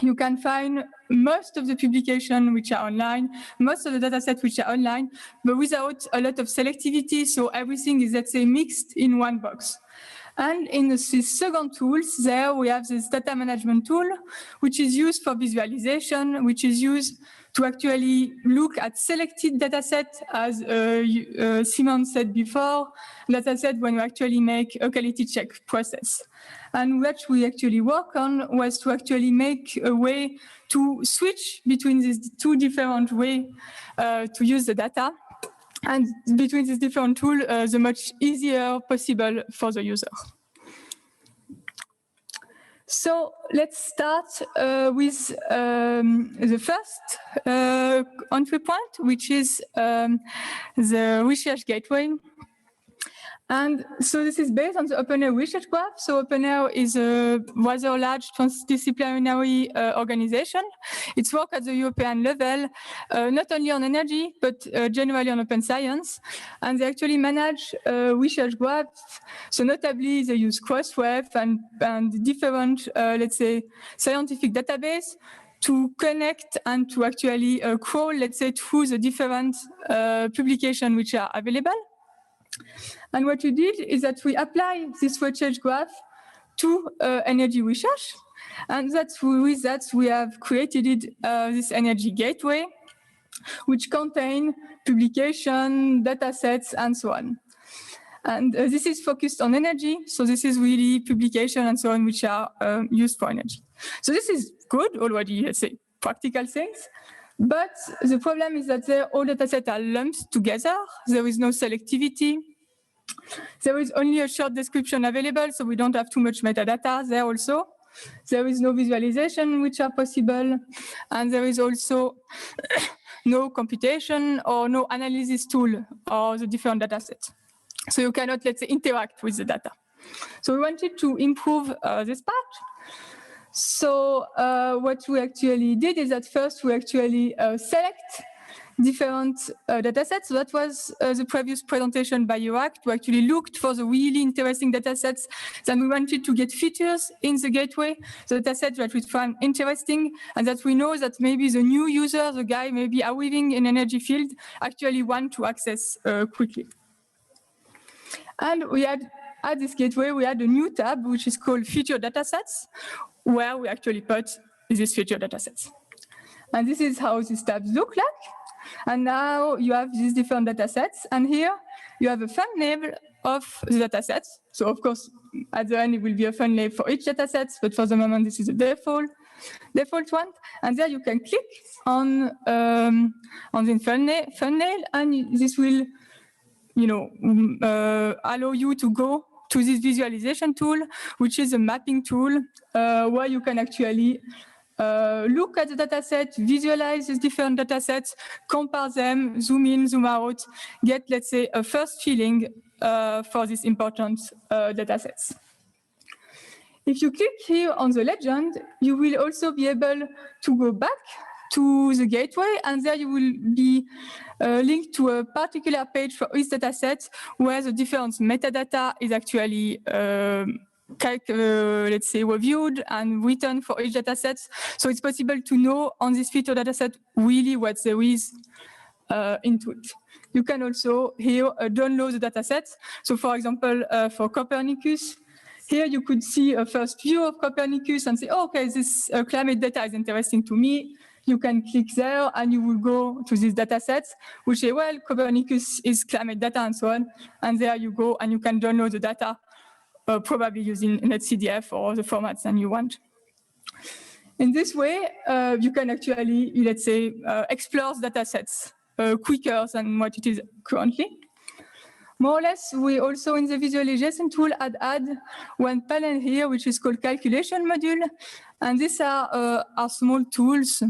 you can find most of the publication which are online, most of the data sets which are online, but without a lot of selectivity. So everything is, let's say, mixed in one box. And in the second tools, there we have this data management tool, which is used for visualization, which is used to actually look at selected data set, as Simon said before, data set when we actually make a quality check process. And what we actually work on was to actually make a way to switch between these two different ways to use the data. And between these different tools, the much easier possible for the user. So let's start with the first entry point, which is the research gateway. And so this is based on the OpenAIRE research graph. So OpenAIRE is a rather large transdisciplinary organization. It's work at the European level, not only on energy, but generally on open science. And they actually manage research graphs. So notably, they use Crossref and different, let's say, scientific database to connect and to actually crawl, let's say, through the different publications which are available. And what we did is that we apply this research graph to energy research. And with that, we have created this energy gateway, which contain publication, data sets, and so on. And this is focused on energy. So this is really publication and so on, which are used for energy. So this is good already, let's say, practical things. But the problem is that all data sets are lumped together. There is no selectivity. There is only a short description available, so we don't have too much metadata there also. There is no visualization which are possible. And there is also no computation or no analysis tool or the different data sets. So you cannot, let's say, interact with the data. So we wanted to improve this part. So what we actually did is that first we actually select different data sets. So that was the previous presentation by Irak. We actually looked for the really interesting data sets. Then we wanted to get features in the gateway, the data sets that we find interesting, and that we know that maybe the new user, the guy maybe arriving in energy field, actually want to access quickly. And we had, at this gateway, we had a new tab, which is called Feature Datasets, where we actually put these feature datasets. And this is how these tabs look like. And now you have these different datasets. And here you have a thumbnail of the datasets. So of course, at the end, it will be a thumbnail for each dataset. But for the moment, this is a default one. And there you can click on the thumbnail, and this will, allow you to go to this visualization tool, which is a mapping tool, where you can actually look at the dataset, visualize these different datasets, compare them, zoom in, zoom out, get, let's say, a first feeling for these important datasets. If you click here on the legend, you will also be able to go back to the gateway, and there you will be linked to a particular page for each dataset where the different metadata is actually let's say, reviewed and written for each dataset. So it's possible to know on this feature dataset really what there is into it. You can also here download the datasets. So for example, for Copernicus, here you could see a first view of Copernicus and say, oh, okay, this climate data is interesting to me. You can click there and you will go to these datasets, which say, well, Copernicus is climate data and so on. And there you go and you can download the data, probably using NetCDF or the formats that you want. In this way, you can actually, let's say, explore datasets quicker than what it is currently. More or less, we also in the visualization tool add one panel here, which is called calculation module. And these are small tools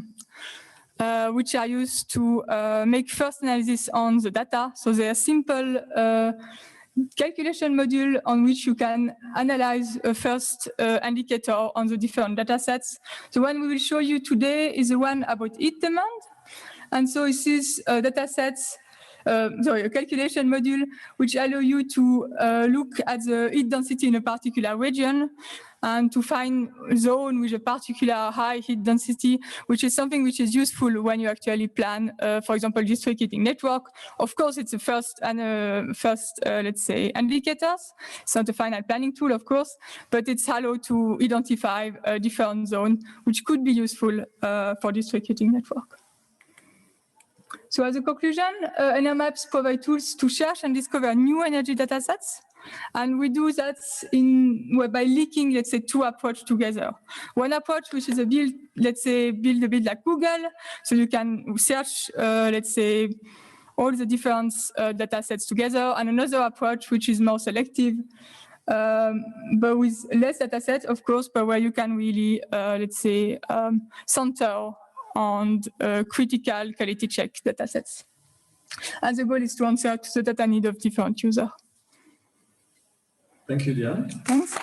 which are used to make first analysis on the data. So they are simple calculation module on which you can analyze a first indicator on the different data sets. The one we will show you today is the one about heat demand. And so this is data sets, a calculation module which allow you to look at the heat density in a particular region and to find a zone with a particular high heat density, which is something which is useful when you actually plan, for example, district heating network. Of course, it's the first, let's say, indicators. It's not a final planning tool, of course, but it's allowed to identify a different zone, which could be useful for district heating network. So as a conclusion, EnerMaps provide tools to search and discover new energy data sets. And we do that by linking, let's say, two approaches together. One approach, which is a build, let's say, build a bit like Google. So you can search, let's say, all the different data sets together. And another approach, which is more selective, but with less data sets, of course, but where you can really, let's say, center on critical quality check data sets. And the goal is to answer to the data need of different users. Thank you, Diane. Thanks.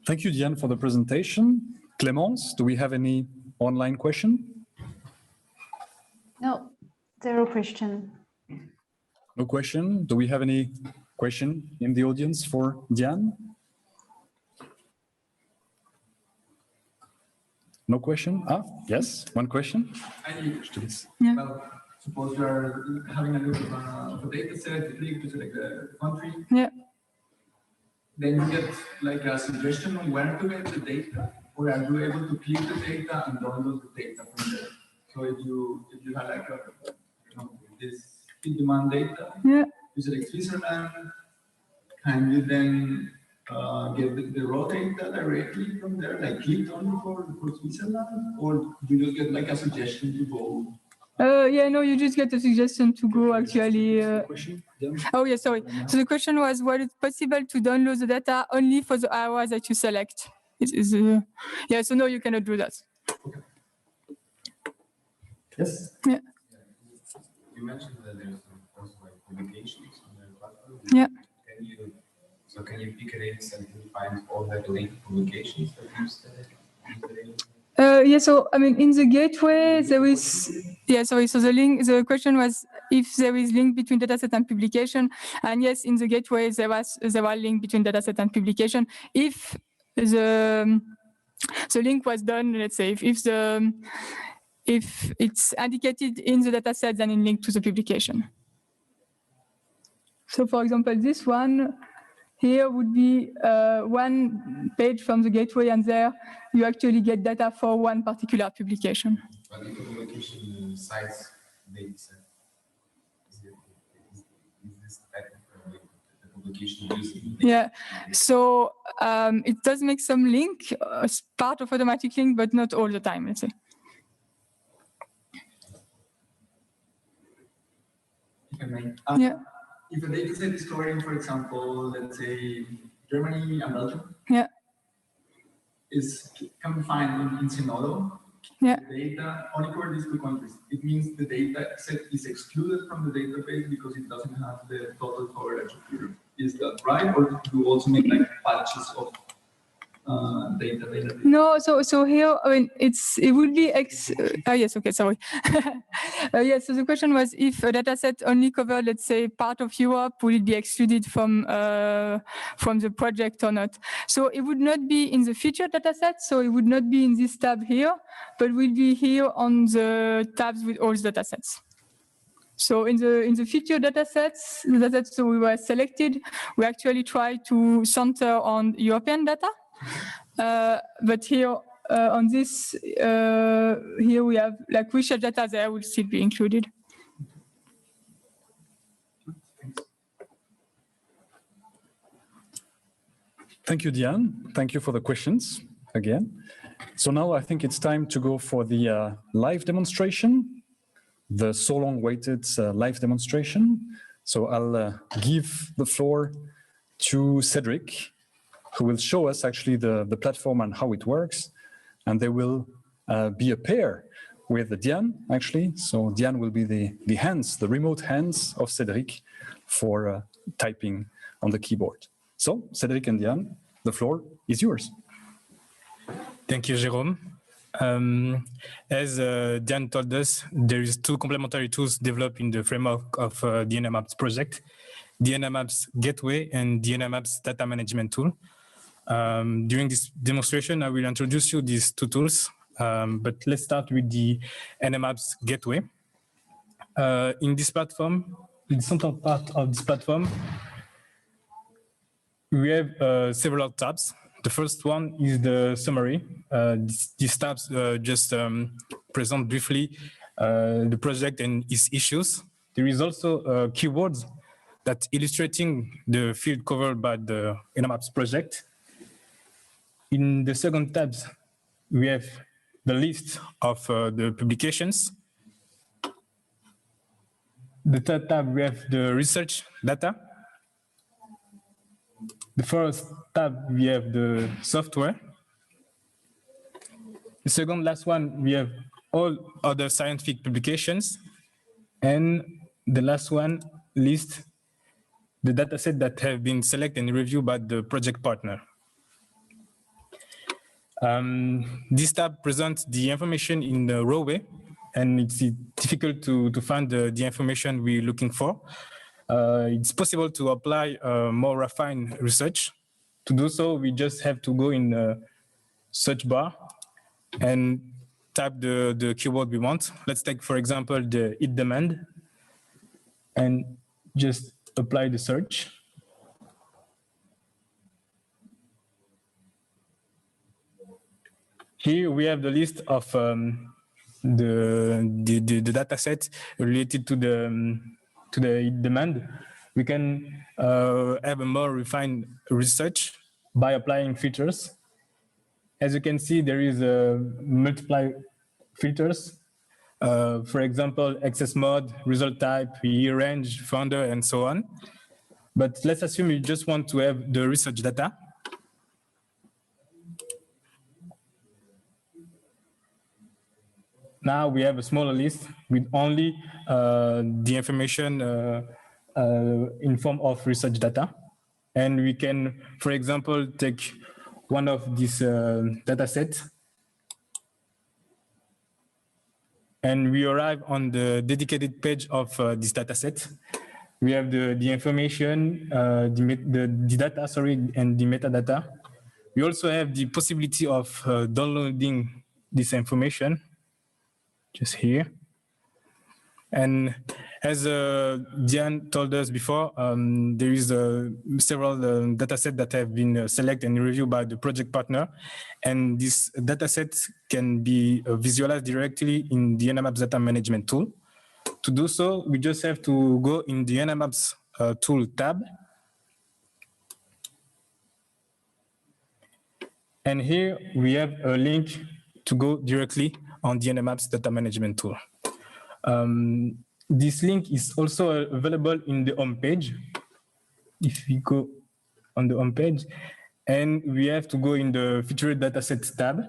Thank you, Diane, for the presentation. Clémence, do we have any online question? No, zero question. No question. Do we have any question in the audience for Diane? No question? Ah, yes, one question. Well, suppose you are having a look of a data set, click to select the country. Yeah. Then you get like a suggestion on where to get the data, or are you able to click the data and download the data from there? So if you have like this heat demand data, yeah, you select Switzerland, can you then get the raw data directly from there, like click only for Switzerland, or you just get like a suggestion to go? Yeah, no, you just get a suggestion to go actually. Oh, yeah, sorry. So the question was, was it possible to download the data only for the areas that you select? Yeah, so no, you cannot do that. Okay. Yes? Yeah. You mentioned that there's also like publications on the platform. Yeah. Can you pick a data set and find all the related publications that use the data? Yeah, so I mean, in the gateway, there is, yeah, sorry, so the question was if there is link between dataset and publication. And yes, in the gateway, there was link between dataset and publication. If the link was done, let's say, if it's indicated in the dataset, then in link to the publication. So for example, this one here would be one page from the gateway, and there you actually get data for one particular publication. But if the publication cites data set, is this type of the publication using? Yeah, so it does make some link as part of automatic link, but not all the time, let's say. Yeah. If a data set is storing, for example, let's say Germany and Belgium, yeah, can we find in Synodo yeah. data only for these two countries? It means the data set is excluded from the database because it doesn't have the total coverage of Europe. Is that right? Or do you also make like patches of data available? No, so here, I mean, it would be yes, okay, sorry. Yes, so the question was if a data set only covered, let's say, part of Europe, would it be excluded from the project or not? So it would not be in the featured data set, so it would not be in this tab here, but will be here on the tabs with all the data sets. So in the featured data sets, the data sets we were selected, we actually try to center on European data. But here on this, here we have like research data there will still be included. Thank you, Diane. Thank you for the questions. again. So now I think it's time to go for the live demonstration, the so long awaited live demonstration. So I'll give the floor to Cedric, who will show us actually the platform and how it works. And there will be a pair with Diane, actually. So Diane will be the hands, the remote hands of Cedric for typing on the keyboard. So Cedric and Diane, the floor is yours. Thank you, Jérôme. As Diane told us, there is two complementary tools developed in the framework of the EnerMaps project, the EnerMaps Gateway and the EnerMaps Data Management Tool. During this demonstration, I will introduce you these two tools, but let's start with the EnerMaps Gateway. In this platform, in the central part of this platform, we have several tabs. The first one is the summary. These tabs just present briefly the project and its issues. There is also keywords that illustrating the field covered by the EnerMaps project. In the second tab, we have the list of the publications. The third tab, we have the research data. The first tab, we have the software. The second last one, we have all other scientific publications. And the last one lists the dataset that have been selected and reviewed by the project partner. This tab presents the information in the raw way, and it's difficult to find the information we're looking for. It's possible to apply more refined research. To do so, we just have to go in the search bar and type the keyword we want. Let's take, for example, the heat demand, and just apply the search. Here we have the list of the data set related to the heat demand. We can have a more refined research by applying filters. As you can see, there is multiple filters. For example, access mode, result type, year range, founder, and so on. But let's assume you just want to have the research data. Now we have a smaller list with only the information in form of research data. And we can, for example, take one of these data sets, and we arrive on the dedicated page of this data set. We have the information, the data, sorry, and the metadata. We also have the possibility of downloading this information, just here. And as Diane told us before, there is several data sets that have been selected and reviewed by the project partner. And this data set can be visualized directly in the EnerMaps Data Management Tool. To do so, we just have to go in the EnerMaps Tool tab. And here we have a link to go directly on the EnerMaps Data Management Tool. This link is also available in the home page. If we go on the home page, and we have to go in the Featured Datasets tab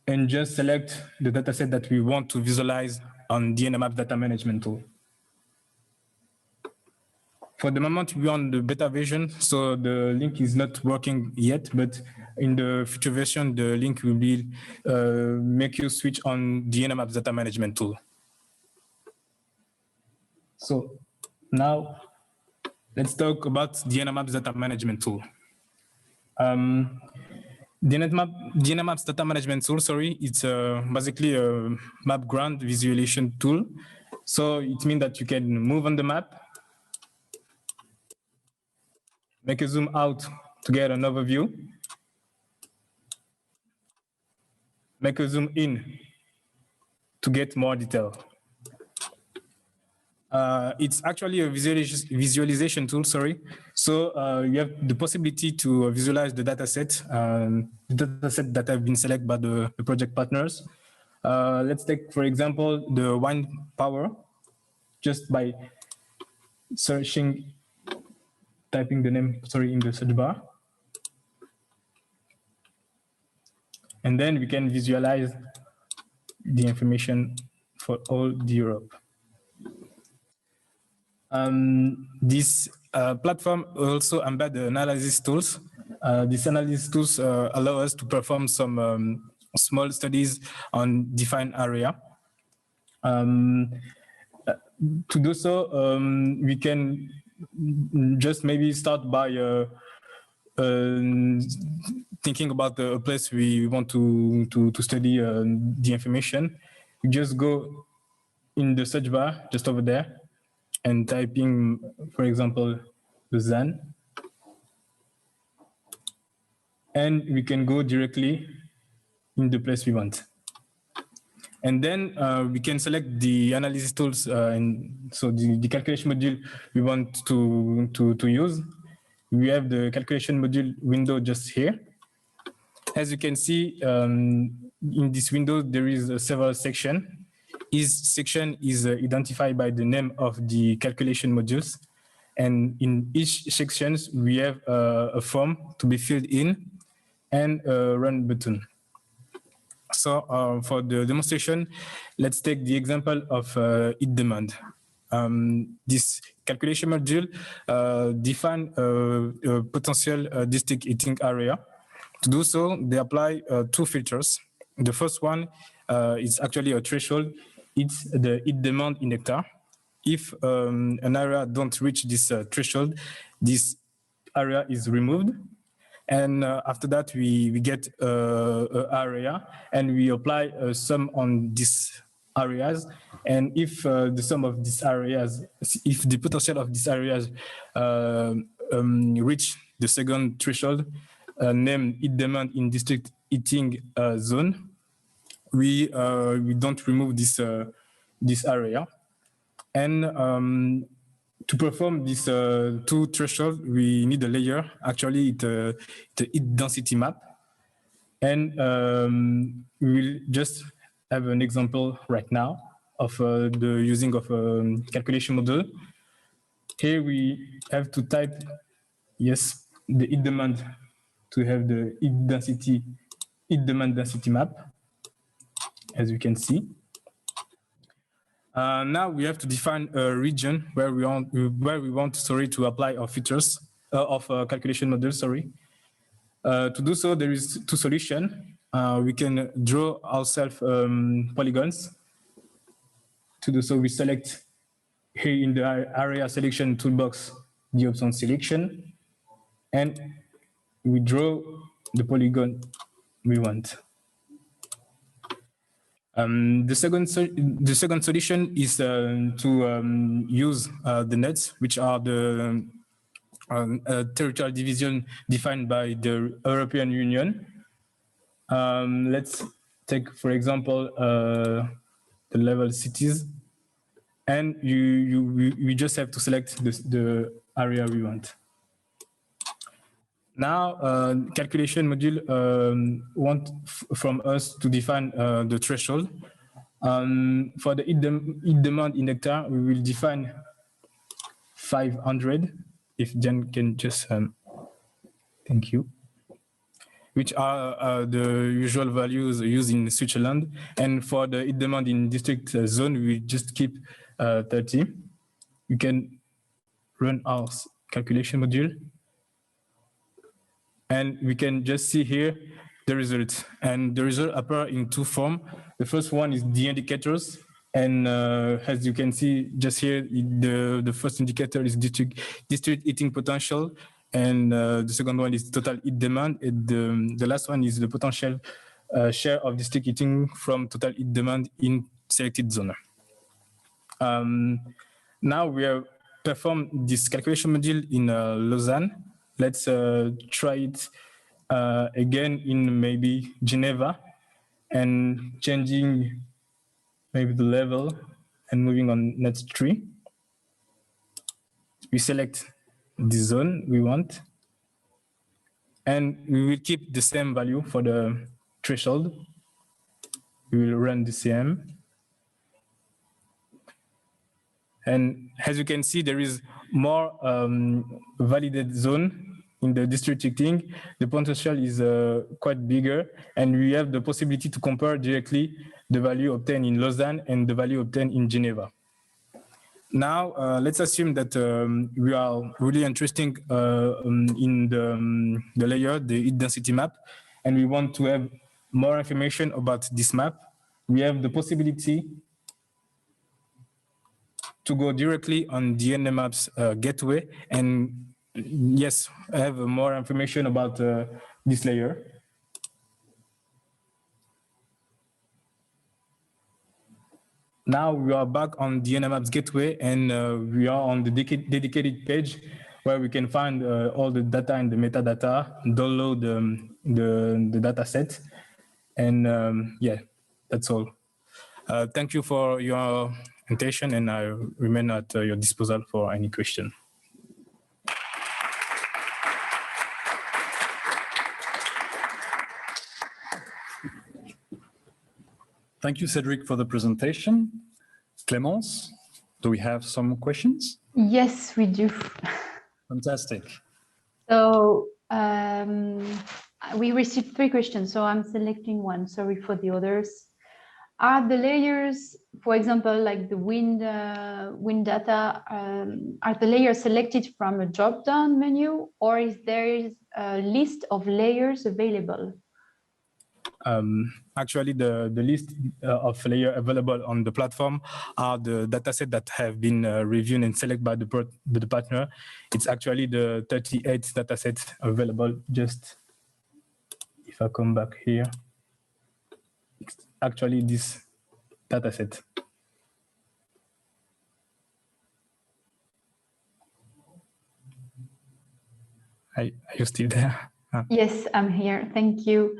and just select the dataset that we want to visualize on the EnerMaps Data Management Tool. For the moment, we're on the beta version, so the link is not working yet, but in the future version, the link will be make you switch on the EnerMaps Data Management Tool. So now let's talk about the EnerMaps Data Management Tool. The EnerMaps Data Management Tool, sorry, it's basically a map ground visualization tool. So it means that you can move on the map, make a zoom out to get an overview, make a zoom in to get more detail. It's actually a visualization tool, sorry. So you have the possibility to visualize the dataset that have been selected by the project partners. Let's take, for example, the wind power, just by typing the name, sorry, in the search bar. And then we can visualize the information for all the Europe. This platform also embed the analysis tools. These analysis tools allow us to perform some small studies on defined area. To do so, we can just maybe start by thinking about a place we want to study the information. We just go in the search bar just over there and typing, for example, Lausanne. And we can go directly in the place we want. And then we can select the analysis tools, and so the calculation module we want to use. We have the calculation module window just here. As you can see, in this window, there is several sections. Each section is identified by the name of the calculation modules. And in each section, we have a form to be filled in and a run button. So for the demonstration, let's take the example of heat demand. This calculation module defines a potential district heating area. To do so, they apply two filters. The first one is actually a threshold. It's the heat demand in hectare. If an area don't reach this threshold, this area is removed. And after that, we get an area and we apply a sum on these areas. And if the sum of these areas, if the potential of these areas reach the second threshold, named heat demand in district heating zone, we don't remove this area. And to perform this two threshold, we need a layer. Actually, it's a heat density map. And we will just have an example right now of the using of a calculation model. Here we have to type, yes, the heat demand to have the heat demand density map, as you can see. Now we have to define a region where we want to apply our features of a calculation model. To do so, there is two solutions. We can draw ourselves polygons. To do so, we select here in the area selection toolbox the option selection, and we draw the polygon we want. The second solution is to use the nets, which are the territorial division defined by the European Union. Let's take, for example, the level cities, and we just have to select the area we want. Now, calculation module want from us to define the threshold. For the heat demand in hectare, we will define 500. If Jen can just, thank you. Which are the usual values used in Switzerland. And for the heat demand in district zone, we just keep 30. We can run our calculation module. And we can just see here the results. And the results appear in two forms. The first one is the indicators. And as you can see just here, the first indicator is district heating potential. And the second one is total heat demand. And the last one is the potential share of district heating from total heat demand in selected zone. Now we have performed this calculation module in Lausanne. Let's try it again in maybe Geneva and changing maybe the level and moving on net 3. we select the zone we want, and we will keep the same value for the threshold. We will run the CM. And as you can see, there is more validated zone in the district heating. The potential is quite bigger, and we have the possibility to compare directly the value obtained in Lausanne and the value obtained in Geneva. Now, let's assume that we are really interested in the layer, the heat density map, and we want to have more information about this map. We have the possibility to go directly on the EnerMaps gateway and, yes, have more information about this layer. Now we are back on the EnerMaps gateway, and we are on the dedicated page where we can find all the data and the metadata, download the data set, and yeah, that's all. Thank you for your attention, and I remain at your disposal for any question. Thank you, Cedric, for the presentation. Clémence, do we have some questions? Yes, we do. Fantastic. So we received 3 questions, so I'm selecting one. Sorry for the others. Are the layers, for example, like the wind data, are the layers selected from a drop-down menu, or is there a list of layers available? Actually, the list of layers available on the platform are the dataset that have been reviewed and selected by the partner. It's actually the 38 datasets available. Just if I come back here, it's actually this dataset. Are you still there? Yes, I'm here. Thank you.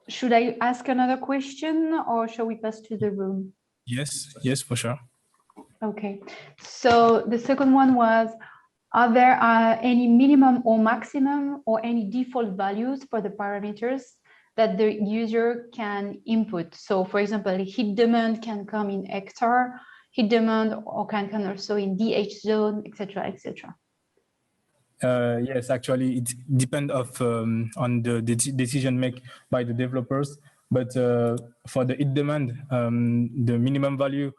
Should I ask another question, or shall we pass to the room? Yes, for sure. Okay. So the second one was, are there any minimum or maximum or any default values for the parameters that the user can input? So for example, heat demand can come in hectare, heat demand or can come also in DH zone, etc., etc. Yes, actually, it depends on the decision made by the developers. But for the heat demand, the minimum value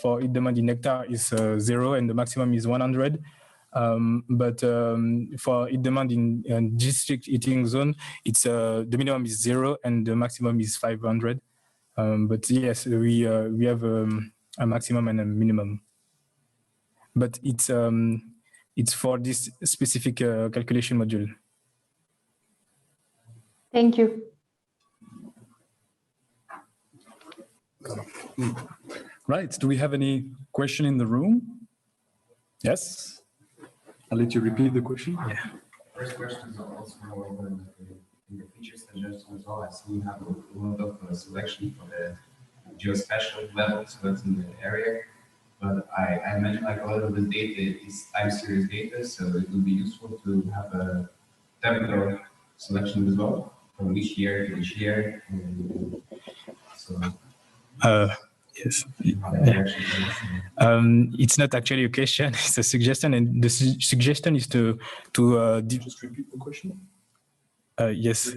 for heat demand in hectare is 0, and the maximum is 100. But for heat demand in district heating zone, it's the minimum is 0 and the maximum is 500. But yes, we have a maximum and a minimum. But it's for this specific calculation module. Thank you. Right. Do we have any question in the room? Yes. I'll let you repeat the question. Yeah. First question is also in the feature suggestion as well. I see you have a lot of selection for the geospatial level, so that's in the area. But I imagine like a lot of the data is time series data, so it would be useful to have a temporal selection as well, from each year to each year. So, yes. It's not actually a question; it's a suggestion, and the suggestion is to just repeat the question. Yes.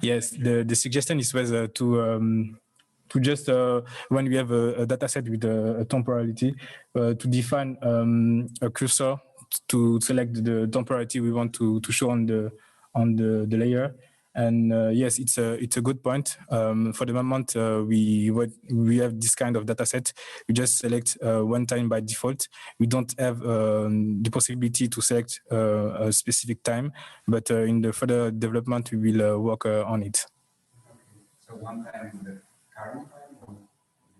Yes. The suggestion is whether to just when we have a data set with a temporality, to define a cursor to select the temporality we want to show on the layer. And yes, it's a good point. For the moment, we have this kind of data set. We just select one time by default. We don't have the possibility to select a specific time, but in the further development, we will work on it. So one time is the current time, or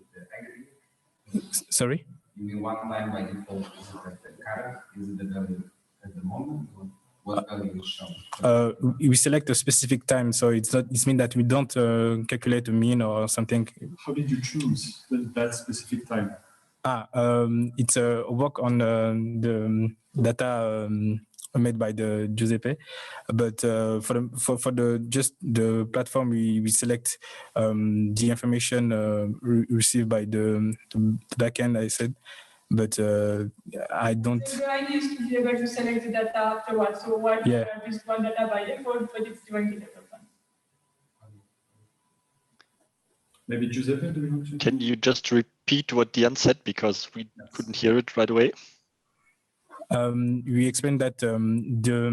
is it the aggregate? Sorry? You mean one time by default, is it at the current? Is it the value at the moment? Or what value is shown? We select a specific time, so it means that we don't calculate a mean or something. How did you choose that specific time? It's a work on the data made by the Giuseppe, but for the platform, we select the information received by the backend, I said, but I don't. So the idea is to be able to select the data afterwards. So why do you have this one data by default, but it's during the development? Maybe Giuseppe, do you want to? Can you just repeat what Diane said, because we couldn't hear it right away? We explained that the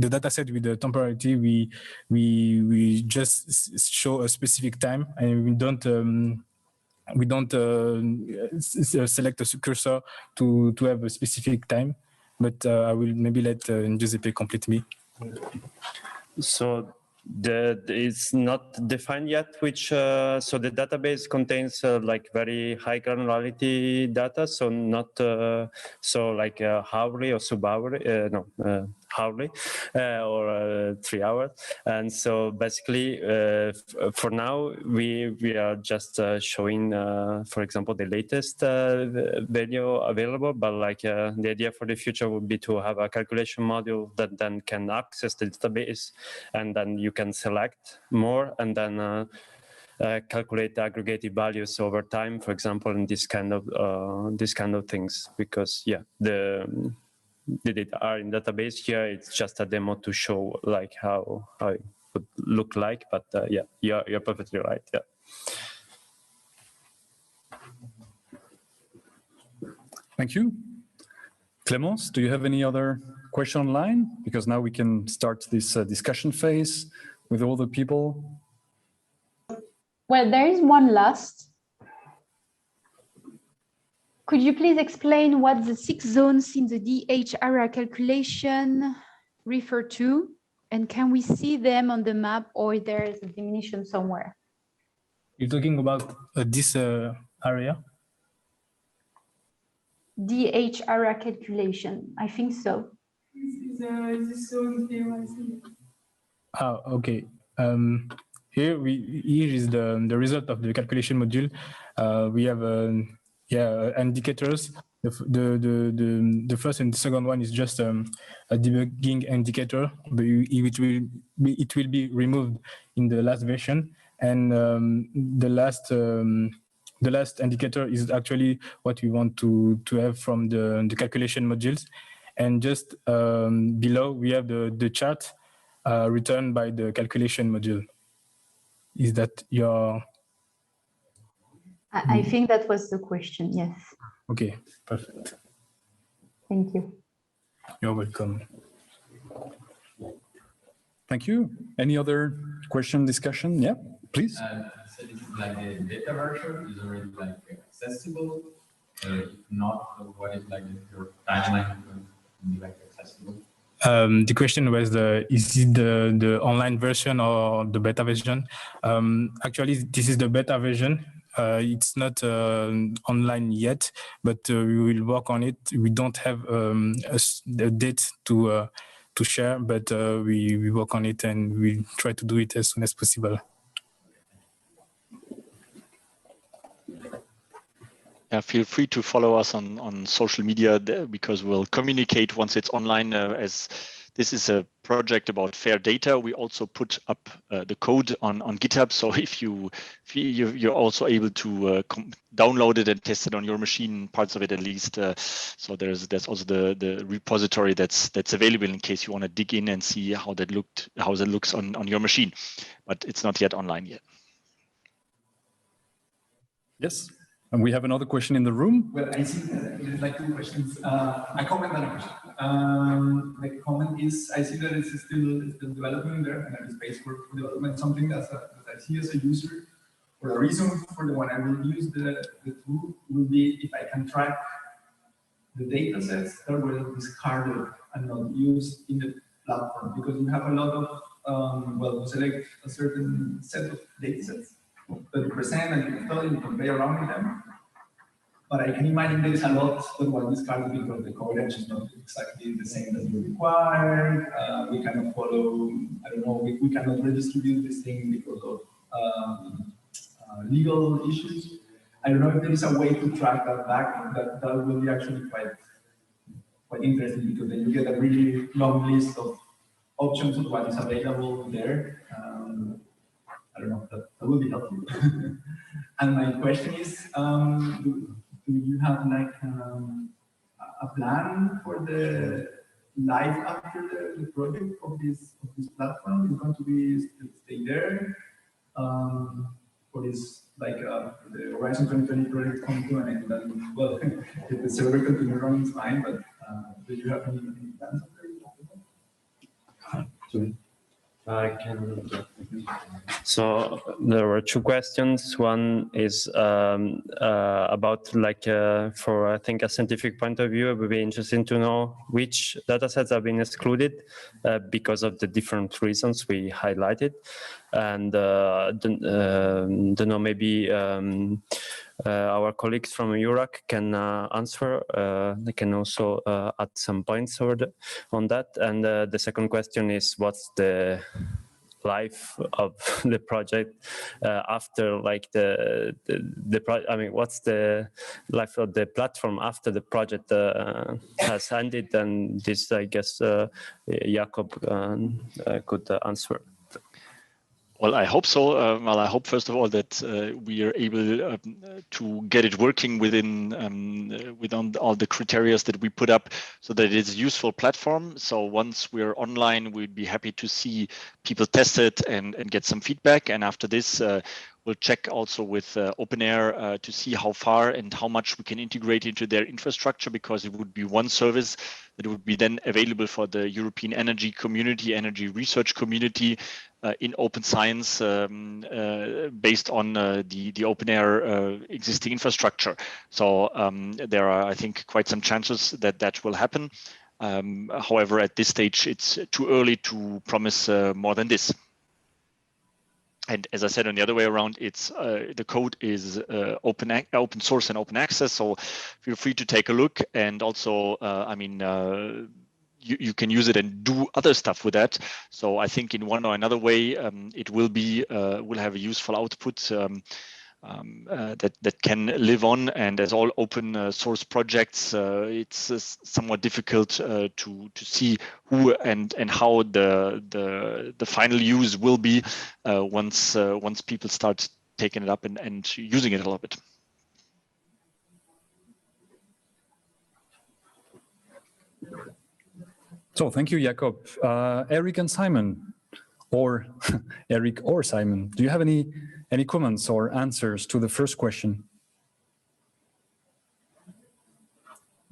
data set with the temporality, we just show a specific time, and we don't select a cursor to have a specific time. But I will maybe let Giuseppe complete me. So it's not defined yet which, so the database contains like very high granularity data, so not so like hourly or sub-hourly, hourly or 3 hours. And so basically for now we are just showing for example the latest value available, but like the idea for the future would be to have a calculation module that then can access the database, and then you can select more and then calculate the aggregated values over time, for example, in this kind of things. Because yeah, the data are in database here. It's just a demo to show like how it would look like. But yeah, you're perfectly right. Yeah. Thank you. Clémence, do you have any other question online? Because now we can start this discussion phase with all the people. Well, there is one last. Could you please explain what the 6 zones in the DH area calculation refer to? And can we see them on the map, or there is a diminution somewhere? You're talking about this area? DH area calculation, I think so. This zone here, I see. Oh, okay. Here is the result of the calculation module. We have indicators. The first and the second one is just a debugging indicator, but it will be removed in the last version. And the last indicator is actually what we want to have from the calculation modules. And just below we have the chart returned by the calculation module. Is that your? I think that was the question, yes. Okay, perfect. Thank you. You're welcome. Thank you. Any other question, discussion? Yeah, please. So this is like the data version is already like accessible. If not, what is like your timeline to be like accessible? The question was is it the online version or the beta version? Actually, this is the beta version. It's not online yet, but we will work on it. We don't have a date to share, but we work on it and we try to do it as soon as possible. Yeah, feel free to follow us on social media because we'll communicate once it's online. As this is a project about fair data, we also put up the code on GitHub. So if you're also able to download it and test it on your machine, parts of it at least. So there's also the repository that's available in case you want to dig in and see how that looks on your machine, but it's not yet online yet. Yes. And we have another question in the room. Well, I see there's like 2 questions. A comment and a question. The comment is, I see that it's still developing there and there is space for development. Something that I see as a user, or a reason for the one I will use the tool will be if I can track the data sets that were discarded and not used in the platform, because you have a lot of, well, select a certain set of data sets that you present and you can study, you can play around with them. But I can imagine there is a lot that was discarded because the coverage is not exactly the same that you require. We cannot follow, I don't know, we cannot redistribute this thing because of legal issues. I don't know if there is a way to track that back. That will be actually quite interesting, because then you get a really long list of options of what is available there. I don't know, that will be helpful. And my question is, do you have like a plan for the life after the project of this platform? Is going to be stay there? Or is like the Horizon 2020 project come to an end? And, well, if the server continues running, it's fine, but do you have any plans? So there were two questions. One is about like for I think a scientific point of view, it would be interesting to know which datasets have been excluded because of the different reasons we highlighted, and don't know, maybe our colleagues from EURAC can answer. They can also add some points on that. And the second question is, what's the life of the project after like I mean, what's the life of the platform after the project has ended? And this, I guess, Jakob could answer. Well, I hope so. Well, I hope first of all that we are able to get it working within all the criteria that we put up, so that it is a useful platform. So once we're online, we'd be happy to see people test it and get some feedback. And after this, we'll check also with OpenAIRE to see how far and how much we can integrate into their infrastructure, because it would be one service that would be then available for the European energy community, energy research community, in open science, based on the OpenAIRE existing infrastructure. So there are, I think, quite some chances that that will happen. However, at this stage, it's too early to promise more than this. And as I said, on the other way around, it's the code is open source and open access. So feel free to take a look. And also, I mean, you can use it and do other stuff with that. So I think in one or another way, it will have a useful output that can live on. And as all open source projects, it's somewhat difficult to see who and how the final use will be once people start taking it up and using it a little bit. So thank you, Jakob. Eric and Simon, or Eric or Simon, do you have any comments or answers to the first question?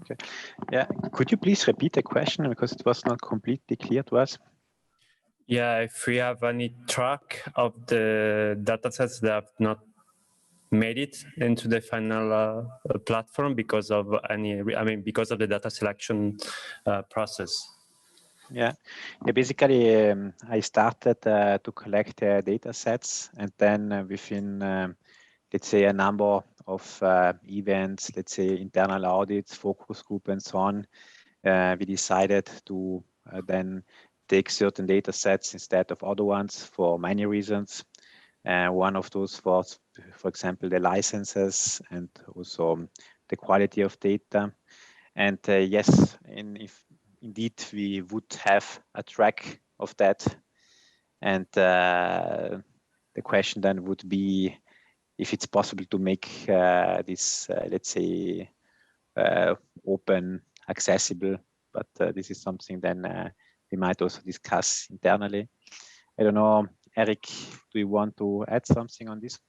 Okay. Yeah, could you please repeat the question, because it was not completely clear to us? Yeah, if we have any track of the datasets that have not made it into the final platform because of because of the data selection process. Yeah, basically, I started to collect data sets, and then within, let's say, a number of events, let's say internal audits, focus group, and so on, we decided to then take certain data sets instead of other ones for many reasons. One of those was, for example, the licenses and also the quality of data. And yes, if indeed we would have a track of that, and the question then would be if it's possible to make this, let's say, open, accessible. But this is something then we might also discuss internally. I don't know, Eric, do you want to add something on this?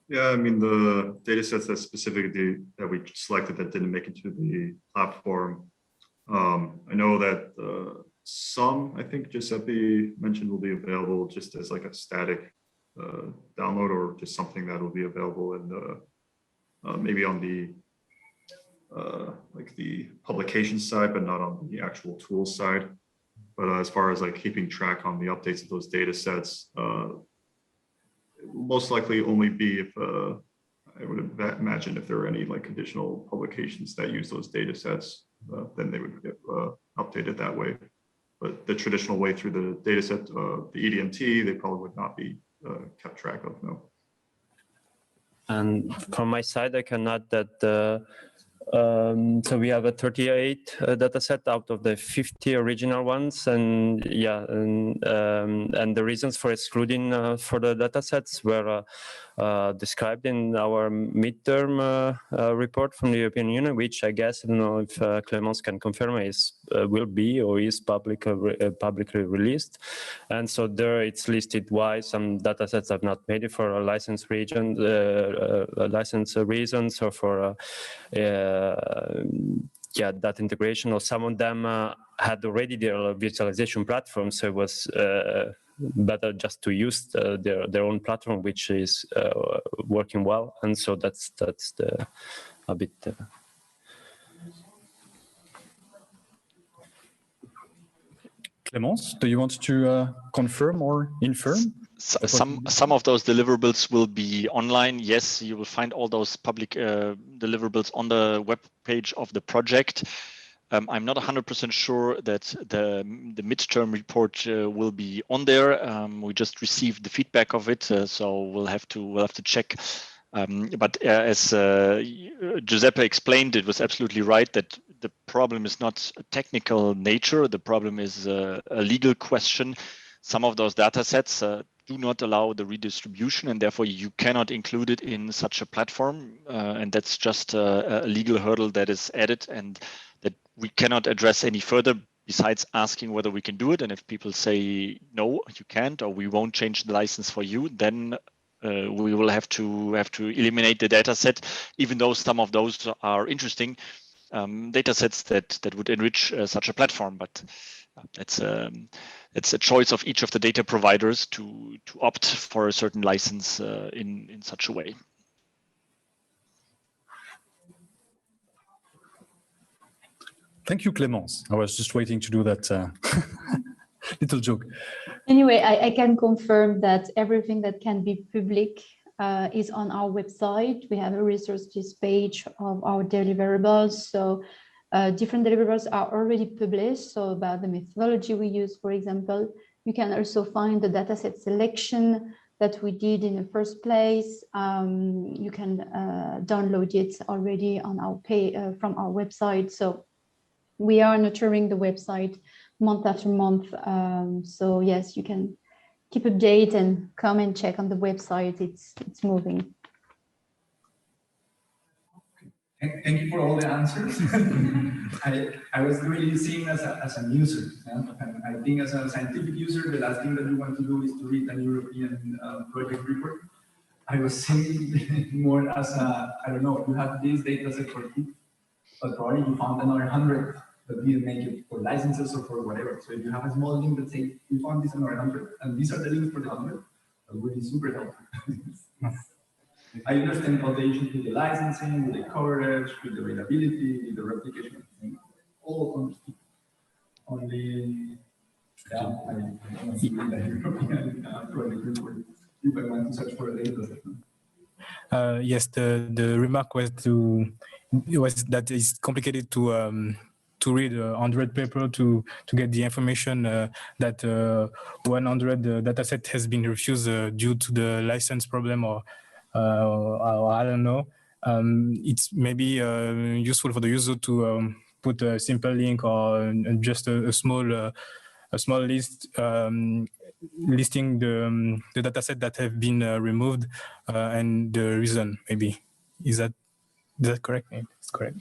Yeah, I mean, the data sets that specifically that we selected that didn't make it to the platform, I know that some, I think Giuseppe mentioned, will be available just as like a static download, or just something that will be available in the maybe on the like the publication side, but not on the actual tool side. But as far as like keeping track on the updates of those data sets, most likely only be if I would imagine if there are any like additional publications that use those data sets, then they would get updated that way. But the traditional way through the data set, the EDMT, they probably would not be kept track of, no. And from my side, I can add that so we have a 38 data set out of the 50 original ones, and yeah, and the reasons for excluding for the data sets were described in our midterm report from the European Union, which I guess, I don't know if Clémence can confirm, is will be or is publicly released. And so there it's listed why some data sets have not made it for a license region, license reasons, or for yeah, that integration, or some of them had already their visualization platform, so it was better just to use their own platform, which is working well, and so that's the a bit. Clémence, do you want to confirm or infirm? Some of those deliverables will be online. Yes, you will find all those public deliverables on the web page of the project. I'm not 100% sure that the midterm report will be on there. We just received the feedback of it, so we'll have to check. But as Giuseppe explained, it was absolutely right that the problem is not a technical nature. The problem is a legal question. Some of those data sets do not allow the redistribution, and therefore you cannot include it in such a platform. And that's just a legal hurdle that is added and that we cannot address any further besides asking whether we can do it. And if people say, no, you can't, or we won't change the license for you, then we will have to eliminate the data set, even though some of those are interesting data sets that would enrich such a platform. But it's a choice of each of the data providers to opt for a certain license in such a way. Thank you, Clémence. I was just waiting to do that little joke. Anyway, I can confirm that everything that can be public is on our website. We have a resources page of our deliverables. So different deliverables are already published. So about the methodology we use, for example, you can also find the dataset selection that we did in the first place. You can download it already on our from our website. So we are nurturing the website month after month. So yes, you can keep update and come and check on the website. It's moving. Thank you for all the answers. I was really seeing as a user. And I think as a scientific user, the last thing that you want to do is to read an European project report. I was seeing more as a, I don't know, you have this data set for it, but probably you found another 100 that didn't make it for licenses or for whatever. So if you have a small link that says, we found this another 100, and these are the links for the 100, that would be super helpful. I understand how they issues with the licensing, with the coverage, with the availability, with the replication, all understood. Only, yeah, I want to read the European project report if I want to search for a data set. Yes, the remark was that it's complicated to read 100 paper to get the information that 100 dataset has been refused due to the license problem or I don't know. It's maybe useful for the user to put a simple link or just a small list listing the dataset that have been removed and the reason. Maybe is that correct? It's correct.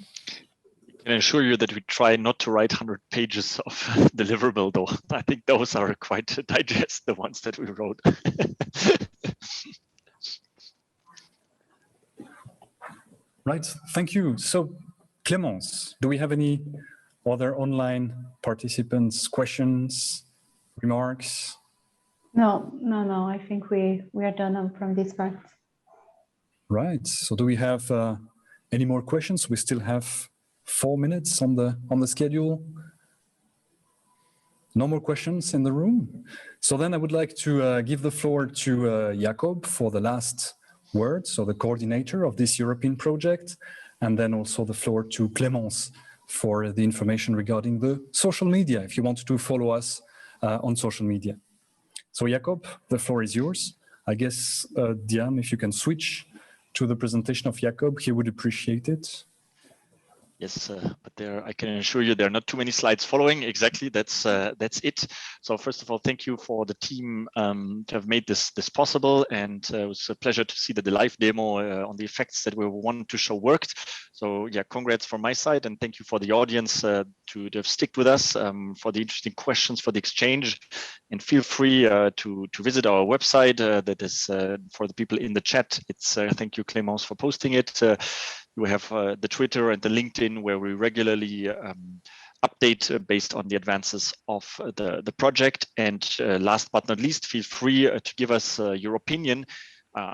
I can assure you that we try not to write 100 pages of deliverable, though. I think those are quite digest, the ones that we wrote. Right, thank you. So, Clémence, do we have any other online participants, questions, remarks? No. I think we are done from this part. Right. So, do we have any more questions? We still have 4 minutes on the schedule. No more questions in the room. So then I would like to give the floor to Jakob for the last word, so the coordinator of this European project, and then also the floor to Clémence for the information regarding the social media, if you want to follow us on social media. So Jakob, the floor is yours. I guess, Diane, if you can switch to the presentation of Jakob, he would appreciate it. Yes, but there I can assure you there are not too many slides following. Exactly, that's it. So first of all, thank you for the team to have made this possible, and it was a pleasure to see that the live demo on the effects that we wanted to show worked. So yeah, congrats from my side, and thank you for the audience to have sticked with us, for the interesting questions, for the exchange, and feel free to visit our website. That is for the people in the chat. It's thank you, Clémence, for posting it. We have the Twitter and the LinkedIn where we regularly update based on the advances of the project. And last but not least, feel free to give us your opinion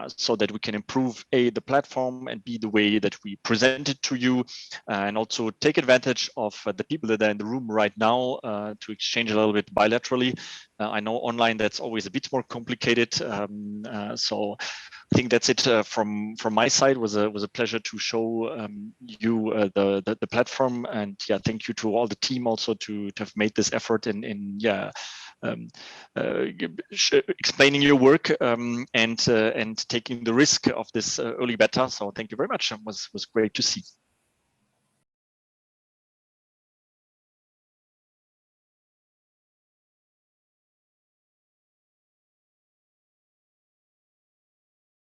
so that we can improve A, the platform, and B, the way that we present it to you, and also take advantage of the people that are in the room right now to exchange a little bit bilaterally. I know online that's always a bit more complicated. So I think that's it from my side. It was a pleasure to show you the platform, and yeah, thank you to all the team also to have made this effort in explaining your work and taking the risk of this early beta. So thank you very much. It was great to see.